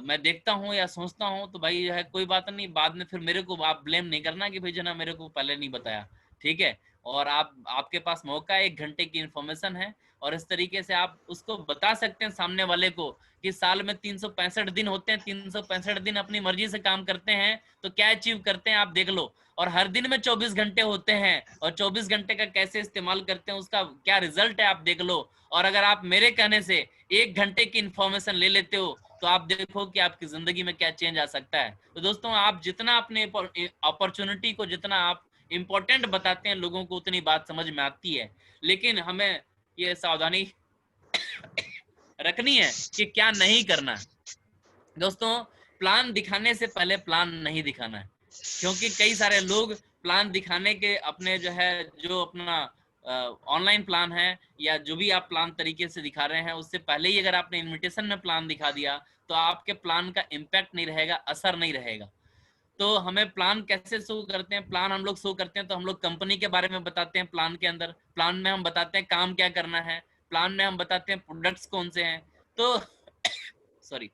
मैं देखता हूँ या सोचता हूँ। तो भाई जो है कोई बात नहीं, बाद में फिर मेरे को आप ब्लेम नहीं करना कि भाई जना मेरे को पहले नहीं बताया, ठीक है। और आपके पास मौका है, 1 घंटे की इंफॉर्मेशन है, और इस तरीके से आप उसको बता सकते हैं सामने वाले को कि साल में 365 दिन होते हैं, 365 दिन अपनी मर्जी से काम करते हैं तो क्या अचीव करते हैं आप देख लो। और हर दिन में 24 घंटे होते हैं, और 24 घंटे का कैसे इस्तेमाल करते हैं उसका क्या रिजल्ट है आप देख लो। और अगर आप मेरे कहने से 1 घंटे की इंफॉर्मेशन ले लेते हो तो आप देखो कि आपकी जिंदगी में क्या चेंज आ सकता है। तो दोस्तों, आप जितना अपने अपॉर्चुनिटी को जितना आप इम्पोर्टेंट बताते हैं लोगों को, उतनी बात समझ में आती है। लेकिन हमें ये सावधानी रखनी है कि क्या नहीं करना है। दोस्तों, प्लान दिखाने से पहले प्लान नहीं दिखाना है, क्योंकि कई सारे लोग प्लान दिखाने के अपने जो है जो अपना ऑनलाइन प्लान है या जो भी आप प्लान तरीके से दिखा रहे हैं, उससे पहले ही अगर आपने इनविटेशन में प्लान दिखा दिया तो आपके प्लान का इम्पैक्ट नहीं रहेगा, असर नहीं रहेगा। तो हमें प्लान कैसे शो करते हैं, प्लान हम लोग शो करते हैं तो हम लोग कंपनी के बारे में बताते हैं प्लान के अंदर, प्लान में हम बताते हैं काम क्या करना है, प्लान में हम बताते हैं प्रोडक्ट्स कौन से हैं। तो सॉरी,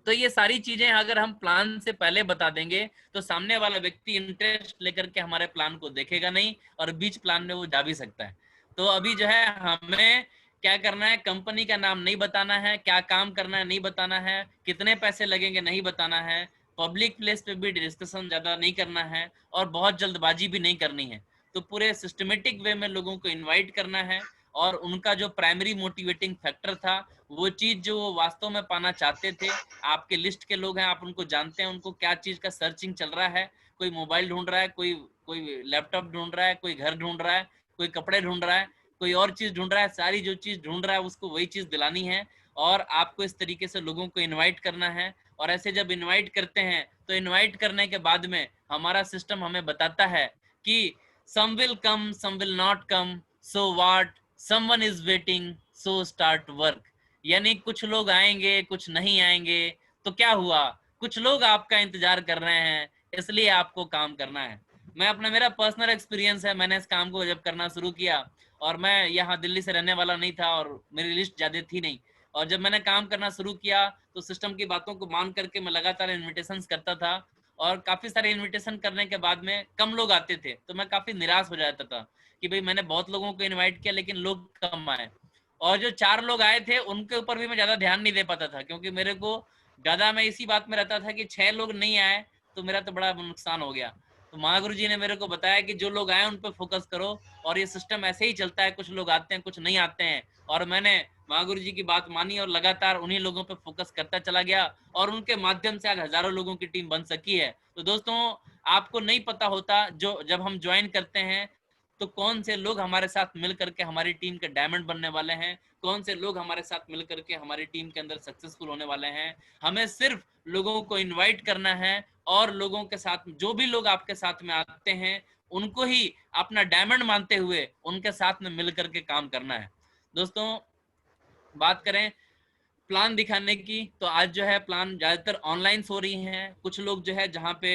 तो ये सारी चीजें अगर हम प्लान से पहले बता देंगे तो सामने वाला व्यक्ति इंटरेस्ट लेकर के हमारे प्लान को देखेगा नहीं, और बीच प्लान में वो जा भी सकता है। तो अभी जो है हमें क्या करना है, कंपनी का नाम नहीं बताना है, क्या काम करना है नहीं बताना है, कितने पैसे लगेंगे नहीं बताना है, पब्लिक प्लेस पे भी डिस्कशन ज्यादा नहीं करना है, और बहुत जल्दबाजी भी नहीं करनी है। तो पूरे सिस्टमेटिक वे में लोगों को इन्वाइट करना है, और उनका जो प्राइमरी मोटिवेटिंग फैक्टर था, वो चीज जो वो वास्तव में पाना चाहते थे, आपके लिस्ट के लोग हैं, आप उनको जानते हैं, उनको क्या चीज का सर्चिंग चल रहा है, कोई मोबाइल ढूंढ रहा है, कोई लैपटॉप ढूंढ रहा है, कोई घर ढूंढ रहा है, कोई कपड़े ढूंढ रहा है, कोई और चीज ढूंढ रहा है, सारी जो चीज ढूंढ रहा है उसको वही चीज दिलानी है। और आपको इस तरीके से लोगों को इनवाइट करना है। और ऐसे जब इनवाइट करते हैं तो इनवाइट करने के बाद में हमारा सिस्टम हमें बताता है कि some will come, some will not come, so what, someone is waiting, so start work। यानी कुछ लोग आएंगे कुछ नहीं आएंगे तो क्या हुआ, कुछ लोग आपका इंतजार कर रहे हैं, इसलिए आपको काम करना है। मैं अपना मेरा पर्सनल एक्सपीरियंस है, मैंने इस काम को जब करना शुरू किया, और मैं यहाँ दिल्ली से रहने वाला नहीं था और मेरी लिस्ट ज्यादा थी नहीं, और जब मैंने काम करना शुरू किया तो सिस्टम की बातों को मान करके मैं लगातार इन्विटेशंस करता था, और काफी सारे इनविटेशन करने के बाद में कम लोग आते थे तो मैं काफी निराश हो जाता था कि भाई मैंने बहुत लोगों को इनवाइट किया लेकिन लोग कम आए। और जो 4 लोग आए थे उनके ऊपर भी मैं ज्यादा ध्यान नहीं दे पाता था, क्योंकि मेरे को ज्यादा मैं इसी बात में रहता था कि 6 लोग नहीं आए तो मेरा तो बड़ा नुकसान हो गया। तो महागुरु जी ने मेरे को बताया कि जो लोग आए उन पर फोकस करो, और ये सिस्टम ऐसे ही चलता है, कुछ लोग आते हैं कुछ नहीं आते हैं। और मैंने महागुरु जी की बात मानी और लगातार उन्हीं लोगों पे फोकस करता चला गया, और उनके माध्यम से आज हजारों लोगों की टीम बन सकी है। तो दोस्तों, आपको नहीं पता होता जो जब हम ज्वाइन करते हैं तो कौन से लोग हमारे साथ मिल करके हमारी टीम के डायमंड बनने वाले हैं, कौन से लोग हमारे साथ मिल करके हमारी टीम के अंदर सक्सेसफुल होने वाले हैं। हमें सिर्फ लोगों को इनवाइट करना है, और लोगों के साथ जो भी लोग आपके साथ में आते हैं उनको ही अपना डायमंड मानते हुए उनके साथ में मिल करके काम करना है। दोस्तों, बात करें प्लान दिखाने की, तो आज जो है प्लान ज्यादातर ऑनलाइन हो रही हैं। कुछ लोग जो है जहाँ पे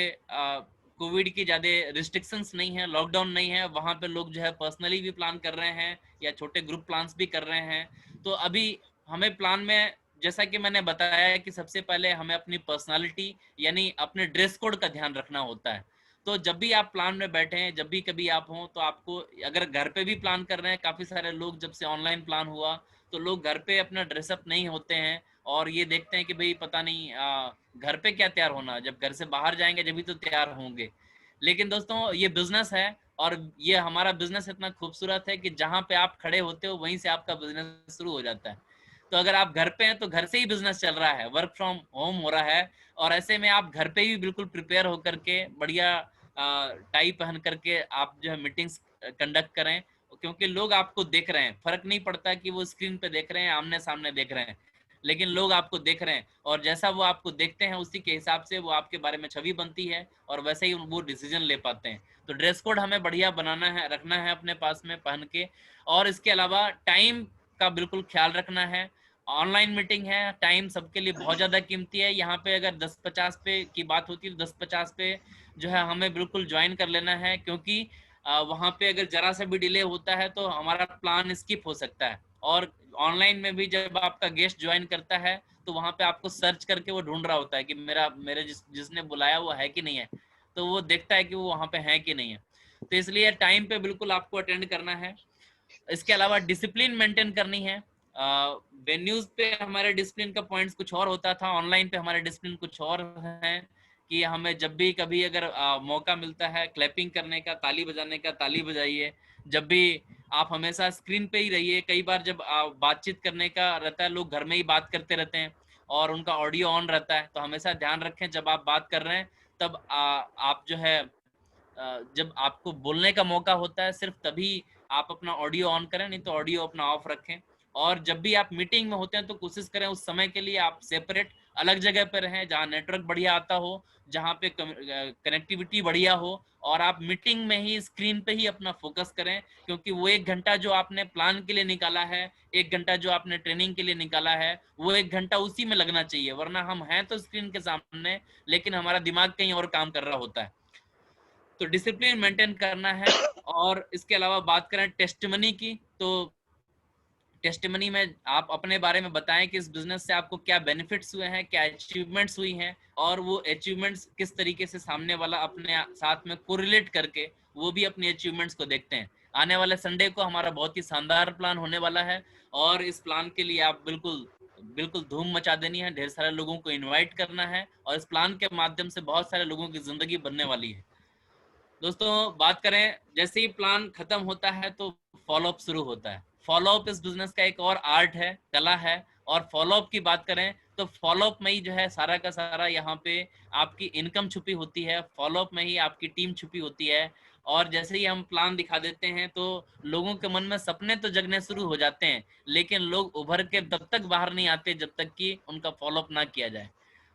कोविड की ज्यादा रिस्ट्रिक्शंस नहीं है, लॉकडाउन नहीं है, वहां पे लोग जो है पर्सनली भी प्लान कर रहे हैं या छोटे ग्रुप प्लान्स भी कर रहे हैं। तो अभी हमें प्लान में, जैसा कि मैंने बताया कि सबसे पहले हमें अपनी पर्सनालिटी यानी अपने ड्रेस कोड का ध्यान रखना होता है। तो जब भी आप प्लान में बैठे हैं, जब भी कभी आप हों, तो आपको अगर घर पे भी प्लान कर रहे हैं, काफी सारे लोग जब से ऑनलाइन प्लान हुआ तो लोग घर पे अपना ड्रेसअप नहीं होते हैं और ये देखते हैं कि भाई पता नहीं घर पे क्या तैयार होना, जब घर से बाहर जाएंगे जब भी तो तैयार होंगे। लेकिन दोस्तों ये बिजनेस है और ये हमारा बिजनेस इतना खूबसूरत है कि जहाँ पे आप खड़े होते हो वहीं से आपका बिजनेस शुरू हो जाता है। तो अगर आप घर पे हैं तो घर से ही बिजनेस चल रहा है, वर्क फ्रॉम होम हो रहा है, और ऐसे में आप घर पे ही बिल्कुल प्रिपेयर होकर के बढ़िया टाई पहन करके आप जो है मीटिंग्स कंडक्ट करें, क्योंकि लोग आपको देख रहे हैं। फर्क नहीं पड़ता कि वो स्क्रीन पे देख रहे हैं, आमने सामने देख रहे हैं, लेकिन लोग आपको देख रहे हैं और जैसा वो आपको देखते हैं उसी के हिसाब से वो आपके बारे में छवि बनती है और वैसे ही वो डिसीजन ले पाते हैं। तो ड्रेस कोड हमें बढ़िया बनाना है, रखना है अपने पास में पहन के, और इसके अलावा टाइम का बिल्कुल ख्याल रखना है। ऑनलाइन मीटिंग है, टाइम सबके लिए बहुत ज्यादा कीमती है। यहाँ पे अगर 10-50 पे की बात होती है तो 10-50 पे जो है हमें बिल्कुल ज्वाइन कर लेना है, क्योंकि वहां पे अगर जरा सा भी डिले होता है तो हमारा प्लान स्किप हो सकता है। और ऑनलाइन में भी जब आपका गेस्ट ज्वाइन करता है तो वहां पे आपको सर्च करके वो ढूंढ रहा होता है कि मेरे जिसने बुलाया वो है कि नहीं है, तो वो देखता है कि वो वहां पे है कि नहीं है। तो इसलिए टाइम पे बिल्कुल आपको अटेंड करना है। इसके अलावा डिसिप्लिन मेंटेन करनी है। वेन्यूज पे हमारे डिसिप्लिन का पॉइंट्स कुछ और होता था, ऑनलाइन पे हमारे डिसिप्लिन कुछ और है कि हमें जब भी कभी अगर मौका मिलता है क्लैपिंग करने का, ताली बजाने का, ताली बजाइए। जब भी आप हमेशा स्क्रीन पे ही रहिए। कई बार जब बातचीत करने का रहता है, लोग घर में ही बात करते रहते हैं और उनका ऑडियो ऑन रहता है, तो हमेशा ध्यान रखें जब आप बात कर रहे हैं तब आप जो है जब आपको बोलने का मौका होता है सिर्फ तभी आप अपना ऑडियो ऑन करें, नहीं तो ऑडियो अपना ऑफ रखें। और जब भी आप मीटिंग में होते हैं तो कोशिश करें उस समय के लिए आप सेपरेट अलग जगह पर रहें जहाँ नेटवर्क बढ़िया आता हो, जहाँ पे कनेक्टिविटी बढ़िया हो, और आप मीटिंग में ही स्क्रीन पे ही अपना फोकस करें, क्योंकि वो 1 घंटा जो आपने प्लान के लिए निकाला है, 1 घंटा जो आपने ट्रेनिंग के लिए निकाला है, वो 1 घंटा उसी में लगना चाहिए। वरना हम हैं तो स्क्रीन के सामने, लेकिन हमारा दिमाग कहीं और काम कर रहा होता है। तो डिसिप्लिन मेंटेन करना है। और इसके अलावा बात करें टेस्टिमनी की, तो टेस्टिमनी में आप अपने बारे में बताएं कि इस बिजनेस से आपको क्या बेनिफिट्स हुए हैं, क्या अचीवमेंट्स हुई हैं, और वो अचीवमेंट्स किस तरीके से सामने वाला अपने साथ में कोरिलेट करके वो भी अपनी अचीवमेंट्स को देखते हैं। आने वाले संडे को हमारा बहुत ही शानदार प्लान होने वाला है और इस प्लान के लिए आप बिल्कुल बिल्कुल धूम मचा देनी है, ढेर सारे लोगों को इन्वाइट करना है और इस प्लान के माध्यम से बहुत सारे लोगों की जिंदगी बनने वाली है। दोस्तों बात करें, जैसे ही प्लान खत्म होता है तो फॉलोअप शुरू होता है। फॉलोअप इस बिजनेस का एक और आर्ट है, कला है। और फॉलोअप की बात करें तो फॉलोअप में ही जो है सारा का सारा यहाँ पे आपकी इनकम छुपी होती है, फॉलोअप में ही आपकी टीम छुपी होती है। और जैसे ही हम प्लान दिखा देते हैं तो लोगों के मन में सपने तो जगने शुरू हो जाते हैं, लेकिन लोग उभर के तब तक बाहर नहीं आते जब तक कि उनका फॉलोअप ना किया जाए।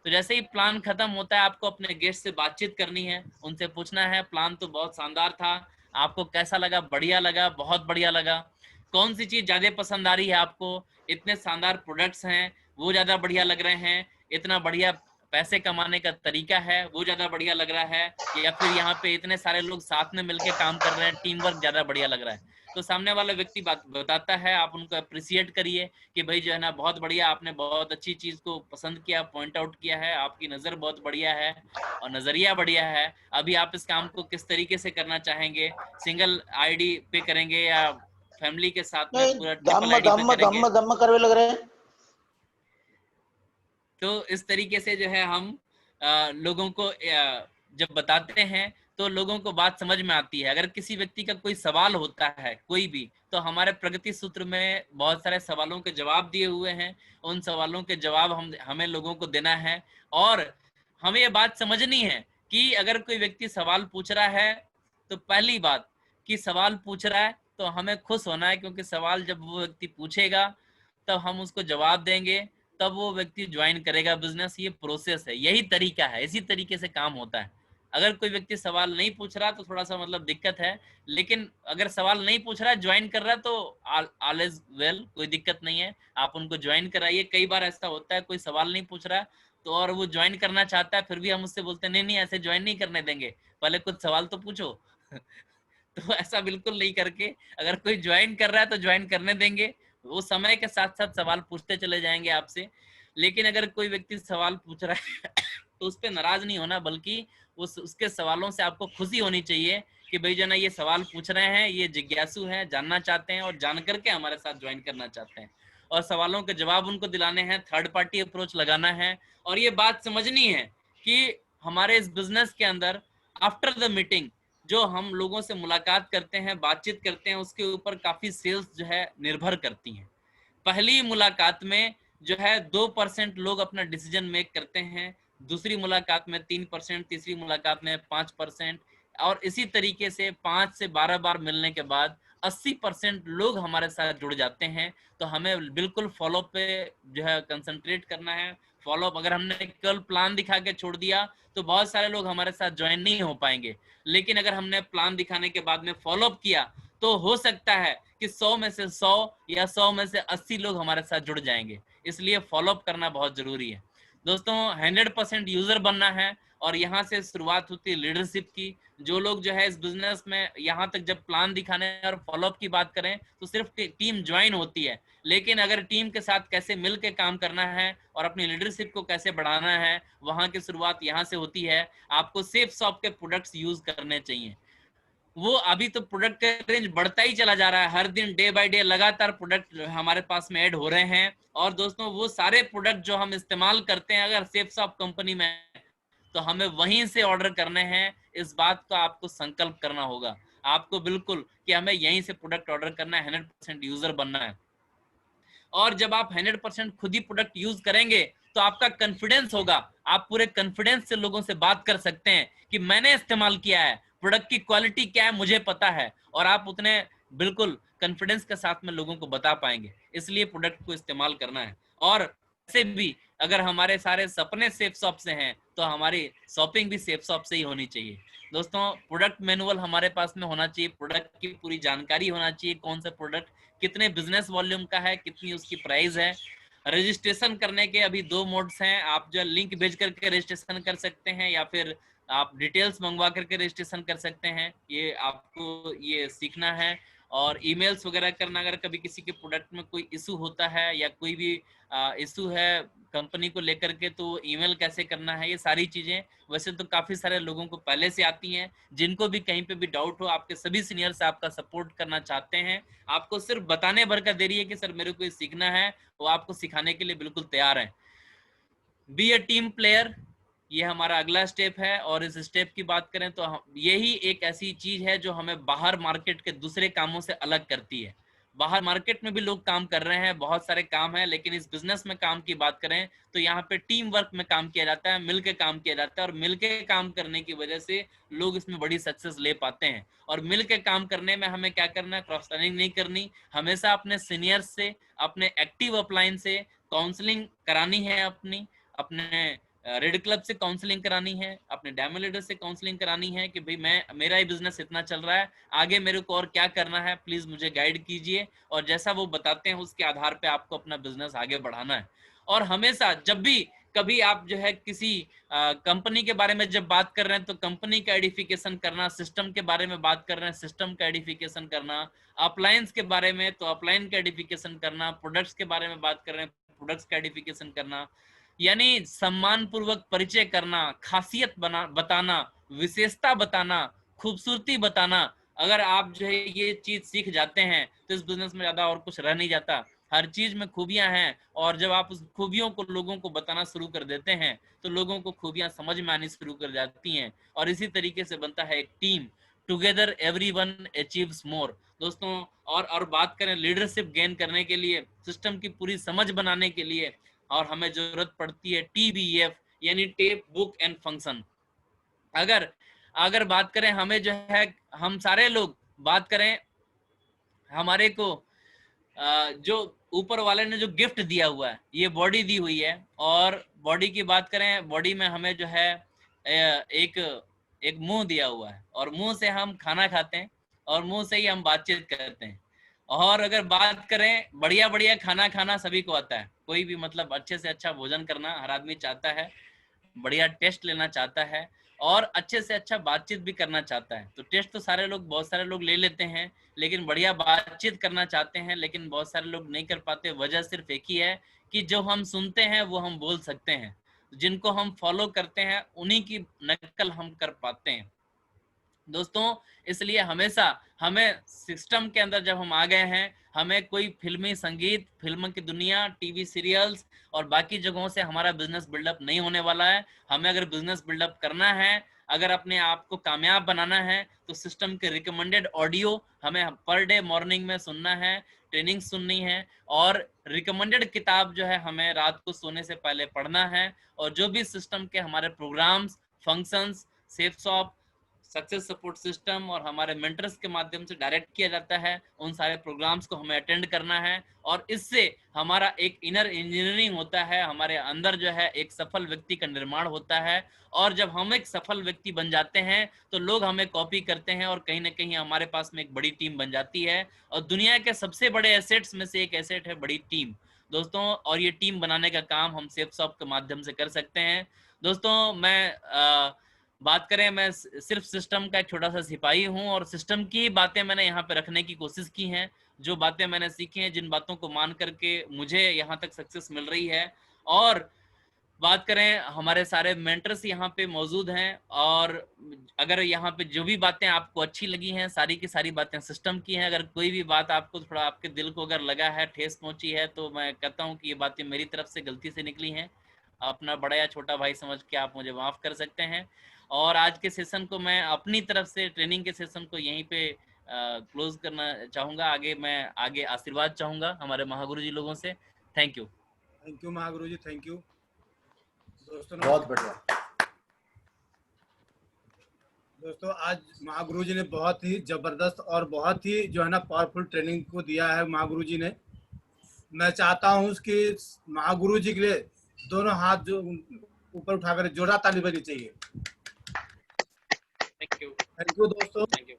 तो जैसे ही प्लान खत्म होता है आपको अपने गेस्ट से बातचीत करनी है, उनसे पूछना है प्लान तो बहुत शानदार था, आपको कैसा लगा? बढ़िया लगा, बहुत बढ़िया लगा। कौन सी चीज ज्यादा पसंद आ रही है आपको? इतने शानदार प्रोडक्ट्स हैं वो ज्यादा बढ़िया लग रहे हैं, इतना बढ़िया पैसे कमाने का तरीका है वो ज्यादा बढ़िया लग रहा है, या फिर यहाँ पे इतने सारे लोग साथ में मिलके काम कर रहे हैं, टीम वर्क ज्यादा बढ़िया लग रहा है। तो सामने वाला व्यक्ति बात बताता है, आप उनको अप्रिशिएट करिए कि भाई जो है ना बहुत बढ़िया, आपने बहुत अच्छी चीज को पसंद किया, पॉइंट आउट किया है, आपकी नजर बहुत बढ़िया है और नजरिया बढ़िया है। अभी आप इस काम को किस तरीके से करना चाहेंगे? सिंगल आईडी पे करेंगे या फैमिली के साथ में पूरा ट्रिपल आईडी पे करेंगे? दम करवे लग रहे हैं। तो इस तरीके से जो है हम लोगों को जब बताते हैं तो लोगों को बात समझ में आती है। अगर किसी व्यक्ति का कोई सवाल होता है कोई भी, तो हमारे प्रगति सूत्र में बहुत सारे सवालों के जवाब दिए हुए हैं, उन सवालों के जवाब हमें लोगों को देना है। और हमें ये बात समझनी है कि अगर कोई व्यक्ति सवाल पूछ रहा है तो पहली बात कि सवाल पूछ रहा है तो हमें खुश होना है, क्योंकि सवाल जब वो व्यक्ति पूछेगा तब हम उसको जवाब देंगे, तब वो व्यक्ति ज्वाइन करेगा बिजनेस। ये प्रोसेस है, यही तरीका है, इसी तरीके से काम होता है। अगर कोई व्यक्ति सवाल नहीं पूछ रहा तो थोड़ा सा मतलब दिक्कत है, लेकिन अगर सवाल नहीं पूछ रहा है, ज्वाइन कर रहा है, तो ऑल इज वेल, कोई दिक्कत नहीं है, आप उनको ज्वाइन कराइए। कई बार ऐसा होता है कोई सवाल नहीं पूछ रहा है तो और वो ज्वाइन करना चाहता है, फिर भी हम उससे बोलते हैं नहीं नहीं ऐसे ज्वाइन नहीं करने देंगे, पहले कुछ सवाल तो पूछो। तो ऐसा बिल्कुल नहीं करके, अगर कोई ज्वाइन कर रहा है तो ज्वाइन करने देंगे, वो समय के साथ साथ सवाल पूछते चले जाएंगे आपसे। लेकिन अगर कोई व्यक्ति सवाल पूछ रहा है तो उस पर नाराज नहीं होना, बल्कि उसके सवालों से आपको खुशी होनी चाहिए कि भाई जो ना ये सवाल पूछ रहे हैं, ये जिज्ञासु हैं, जानना चाहते हैं और जान करके हमारे साथ ज्वाइन करना चाहते हैं, और सवालों के जवाब उनको दिलाने हैं, थर्ड पार्टी अप्रोच लगाना है। और ये बात समझनी है कि हमारे इस बिजनेस के अंदर आफ्टर द मीटिंग जो हम लोगों से मुलाकात करते हैं, बातचीत करते हैं, उसके ऊपर काफी सेल्स जो है निर्भर करती हैं। पहली मुलाकात में जो है 2% लोग अपना डिसीजन मेक करते हैं, दूसरी मुलाकात में 3%, तीसरी मुलाकात में 5%, और इसी तरीके से 5 से 12 बार मिलने के बाद 80% लोग हमारे साथ जुड़ जाते हैं। तो हमें बिल्कुल फॉलोअप पे जो है कंसंट्रेट करना है। फॉलोअप अगर हमने कल प्लान दिखा के छोड़ दिया तो बहुत सारे लोग हमारे साथ ज्वाइन नहीं हो पाएंगे, लेकिन अगर हमने प्लान दिखाने के बाद में फॉलोअप किया तो हो सकता है कि 100 में से 100 या 100 में से 80 लोग हमारे साथ जुड़ जाएंगे। इसलिए फॉलोअप करना बहुत जरूरी है दोस्तों। 100% यूजर बनना है, और यहाँ से शुरुआत होती है लीडरशिप की। जो लोग जो है इस बिजनेस में यहाँ तक जब प्लान दिखाने और फॉलोअप की बात करें तो सिर्फ टीम ज्वाइन होती है, लेकिन अगर टीम के साथ कैसे मिल के काम करना है और अपनी लीडरशिप को कैसे बढ़ाना है, वहां की शुरुआत यहाँ से होती है। आपको सेफ शॉप के प्रोडक्ट्स यूज करने चाहिए। वो अभी तो प्रोडक्ट का रेंज बढ़ता ही चला जा रहा है, हर दिन डे बाय डे लगातार प्रोडक्ट हमारे पास में ऐड हो रहे हैं। और दोस्तों वो सारे प्रोडक्ट जो हम इस्तेमाल करते हैं अगर सेफ शॉप कंपनी में, तो हमें वहीं से ऑर्डर करने हैं। इस बात का आपको संकल्प करना होगा, आपको बिल्कुल कि हमें यहीं से प्रोडक्ट ऑर्डर करना है, 100% यूजर बनना है। और जब आप 100% खुद ही प्रोडक्ट यूज करेंगे तो आपका कॉन्फिडेंस होगा, आप पूरे कॉन्फिडेंस से लोगों से बात कर सकते हैं कि मैंने इस्तेमाल किया है, प्रोडक्ट की क्वालिटी क्या है मुझे पता है, और आप उतने बिल्कुल कॉन्फिडेंस के साथ में लोगों को बता पाएंगे। इसलिए प्रोडक्ट को इस्तेमाल करना है। और ऐसे भी अगर हमारे सारे सपने सेफ शॉप से हैं तो हमारी शॉपिंग भी सेफ शॉप से ही होनी चाहिए। दोस्तों प्रोडक्ट मैनुअल हमारे पास में होना चाहिए, प्रोडक्ट की पूरी जानकारी होना चाहिए, कौन सा प्रोडक्ट कितने बिजनेस वॉल्यूम का है, कितनी उसकी प्राइस है। रजिस्ट्रेशन करने के अभी 2 मोड्स हैं, आप जो लिंक भेज करके रजिस्ट्रेशन कर सकते हैं या फिर आप डिटेल्स मंगवा करके रजिस्ट्रेशन कर सकते हैं। ये आपको ये सीखना है। और ईमेल्स वगैरह करना, अगर कभी किसी के प्रोडक्ट में कोई इशू होता है या कोई भी इशू है कंपनी को लेकर के, तो ईमेल कैसे करना है, ये सारी चीजें वैसे तो काफी सारे लोगों को पहले से आती हैं। जिनको भी कहीं पे भी डाउट हो, आपके सभी सीनियर्स आपका सपोर्ट करना चाहते हैं, आपको सिर्फ बताने भर का देरी है कि सर मेरे को ये सीखना है, वो आपको सिखाने के लिए बिल्कुल तैयार है। बी ए टीम प्लेयर, ये हमारा अगला स्टेप है। और इस स्टेप की बात करें तो यही एक ऐसी चीज है जो हमें बाहर मार्केट के दूसरे कामों से अलग करती है। बाहर मार्केट में भी लोग काम कर रहे हैं, बहुत सारे काम है, लेकिन इस बिजनेस में काम की बात करें तो यहाँ पे टीम वर्क में काम किया जाता है, मिलके काम किया जाता है, और मिलके काम करने की वजह से लोग इसमें बड़ी सक्सेस ले पाते हैं। और मिलके काम करने में हमें क्या करना है, क्रॉस रनिंग नहीं करनी, हमेशा अपने सीनियर्स से, अपने एक्टिव अपलाइन से काउंसलिंग करानी है, अपने रेड क्लब से काउंसलिंग करानी है, अपने डायमंड लीडर से काउंसलिंग करानी है कि भाई मेरा ही बिजनेस इतना चल रहा है, आगे मेरे को और क्या करना है, प्लीज मुझे गाइड कीजिए। और जैसा वो बताते हैं उसके आधार पे आपको अपना बिजनेस आगे बढ़ाना है। और हमेशा जब भी कभी आप जो है किसी कंपनी के बारे में जब बात कर रहे हैं तो कंपनी का एडिफिकेशन करना, सिस्टम के बारे में बात कर रहे हैं सिस्टम का एडिफिकेशन करना, अपलायंस के बारे में तो अपलायन का एडिफिकेशन करना, प्रोडक्ट्स के बारे में बात कर रहे हैं प्रोडक्ट्स का एडिफिकेशन करना, यानी सम्मान पूर्वक परिचय करना, खासियत बताना, विशेषता बताना, खूबसूरती बताना। अगर आप जो है ये चीज सीख जाते हैं तो इस बिजनेस में ज्यादा और कुछ रह नहीं जाता। हर चीज में खूबियां हैं, और जब आप उस खूबियों को लोगों को बताना शुरू कर देते हैं तो लोगों को खूबियां समझ में आनी शुरू कर जाती हैं। और इसी तरीके से बनता है एक टीम। टुगेदर एवरीवन अचीव्स मोर दोस्तों। और बात करें लीडरशिप गेन करने के लिए, सिस्टम की पूरी समझ बनाने के लिए, और हमें जरूरत पड़ती है TBF यानी टेप बुक एंड फंक्शन। अगर बात करें, हमें जो है हम सारे लोग बात करें, हमारे को जो ऊपर वाले ने जो गिफ्ट दिया हुआ है, ये बॉडी दी हुई है। और बॉडी की बात करें, बॉडी में हमें जो है एक एक मुंह दिया हुआ है और मुंह से हम खाना खाते हैं और मुंह से ही हम बातचीत करते हैं। और अगर बात करें, बढ़िया बढ़िया खाना खाना सभी को आता है, कोई भी मतलब अच्छे से अच्छा भोजन करना हर आदमी चाहता है, बढ़िया टेस्ट लेना चाहता है और अच्छे से अच्छा बातचीत भी करना चाहता है। तो टेस्ट तो सारे लोग, बहुत सारे लोग ले लेते हैं, लेकिन बढ़िया बातचीत करना चाहते हैं, लेकिन बहुत सारे लोग नहीं कर पाते। वजह सिर्फ एक ही है कि जो हम सुनते हैं वो हम बोल सकते हैं, जिनको हम फॉलो करते हैं उन्हीं की नकल हम कर पाते हैं दोस्तों। इसलिए हमेशा हमें सिस्टम के अंदर जब हम आ गए हैं, हमें कोई फिल्मी संगीत, फिल्म की दुनिया, टीवी सीरियल्स और बाकी जगहों से हमारा बिजनेस बिल्डअप नहीं होने वाला है। हमें अगर बिजनेस बिल्डअप करना है, अगर अपने आप को कामयाब बनाना है, तो सिस्टम के रिकमेंडेड ऑडियो हमें पर डे मॉर्निंग में सुनना है, ट्रेनिंग सुननी है और रिकमेंडेड किताब जो है हमें रात को सोने से पहले पढ़ना है। और जो भी सिस्टम के हमारे programmes, functions, safe shop, success support system और हमारे मेंटर्स के माध्यम से डायरेक्ट किया जाता है, उन सारे प्रोग्राम्स को हमें अटेंड करना है। और इससे हमारा एक इनर इंजीनियरिंग होता है, हमारे अंदर जो है एक सफल व्यक्ति का निर्माण होता है। और जब हम एक सफल व्यक्ति बन जाते हैं तो लोग हमें कॉपी करते हैं और कहीं ना कहीं हमारे पास में एक बड़ी टीम बन जाती है। और दुनिया के सबसे बड़े एसेट्स में से एक एसेट है बड़ी टीम दोस्तों। और ये टीम बनाने का काम हम सेफ शॉप के माध्यम से कर सकते हैं दोस्तों। मैं बात करें, मैं सिर्फ सिस्टम का एक छोटा सा सिपाही हूं और सिस्टम की बातें मैंने यहाँ पे रखने की कोशिश की हैं, जो बातें मैंने सीखी हैं, जिन बातों को मान करके मुझे यहाँ तक सक्सेस मिल रही है। और बात करें, हमारे सारे मेंटर्स यहाँ पे मौजूद हैं और अगर यहाँ पे जो भी बातें आपको अच्छी लगी हैं, सारी की सारी बातें सिस्टम की हैं। अगर कोई भी बात आपको थोड़ा आपके दिल को अगर लगा है, ठेस पहुंची है, तो मैं कहता हूँ कि ये बातें मेरी तरफ से गलती से निकली हैं। अपना बड़ा या छोटा भाई समझ के आप मुझे माफ कर सकते हैं। और आज के सेशन को मैं अपनी तरफ से, ट्रेनिंग के सेशन को यहीं पे क्लोज करना चाहूंगा। आगे आशीर्वाद चाहूंगा हमारे महागुरु जी लोगों से। Thank you Mahaguru ji, thank you दोस्तों। बहुत बढ़िया दोस्तों, आज महागुरु जी ने बहुत ही जबरदस्त और बहुत ही जो है ना पावरफुल ट्रेनिंग को दिया है महागुरु जी ने। मैं चाहता हूँ कि महागुरु जी के लिए दोनों हाथ जो ऊपर उठाकर जोरदार ताली बजनी चाहिए। थैंक यू दोस्तों। Thank you.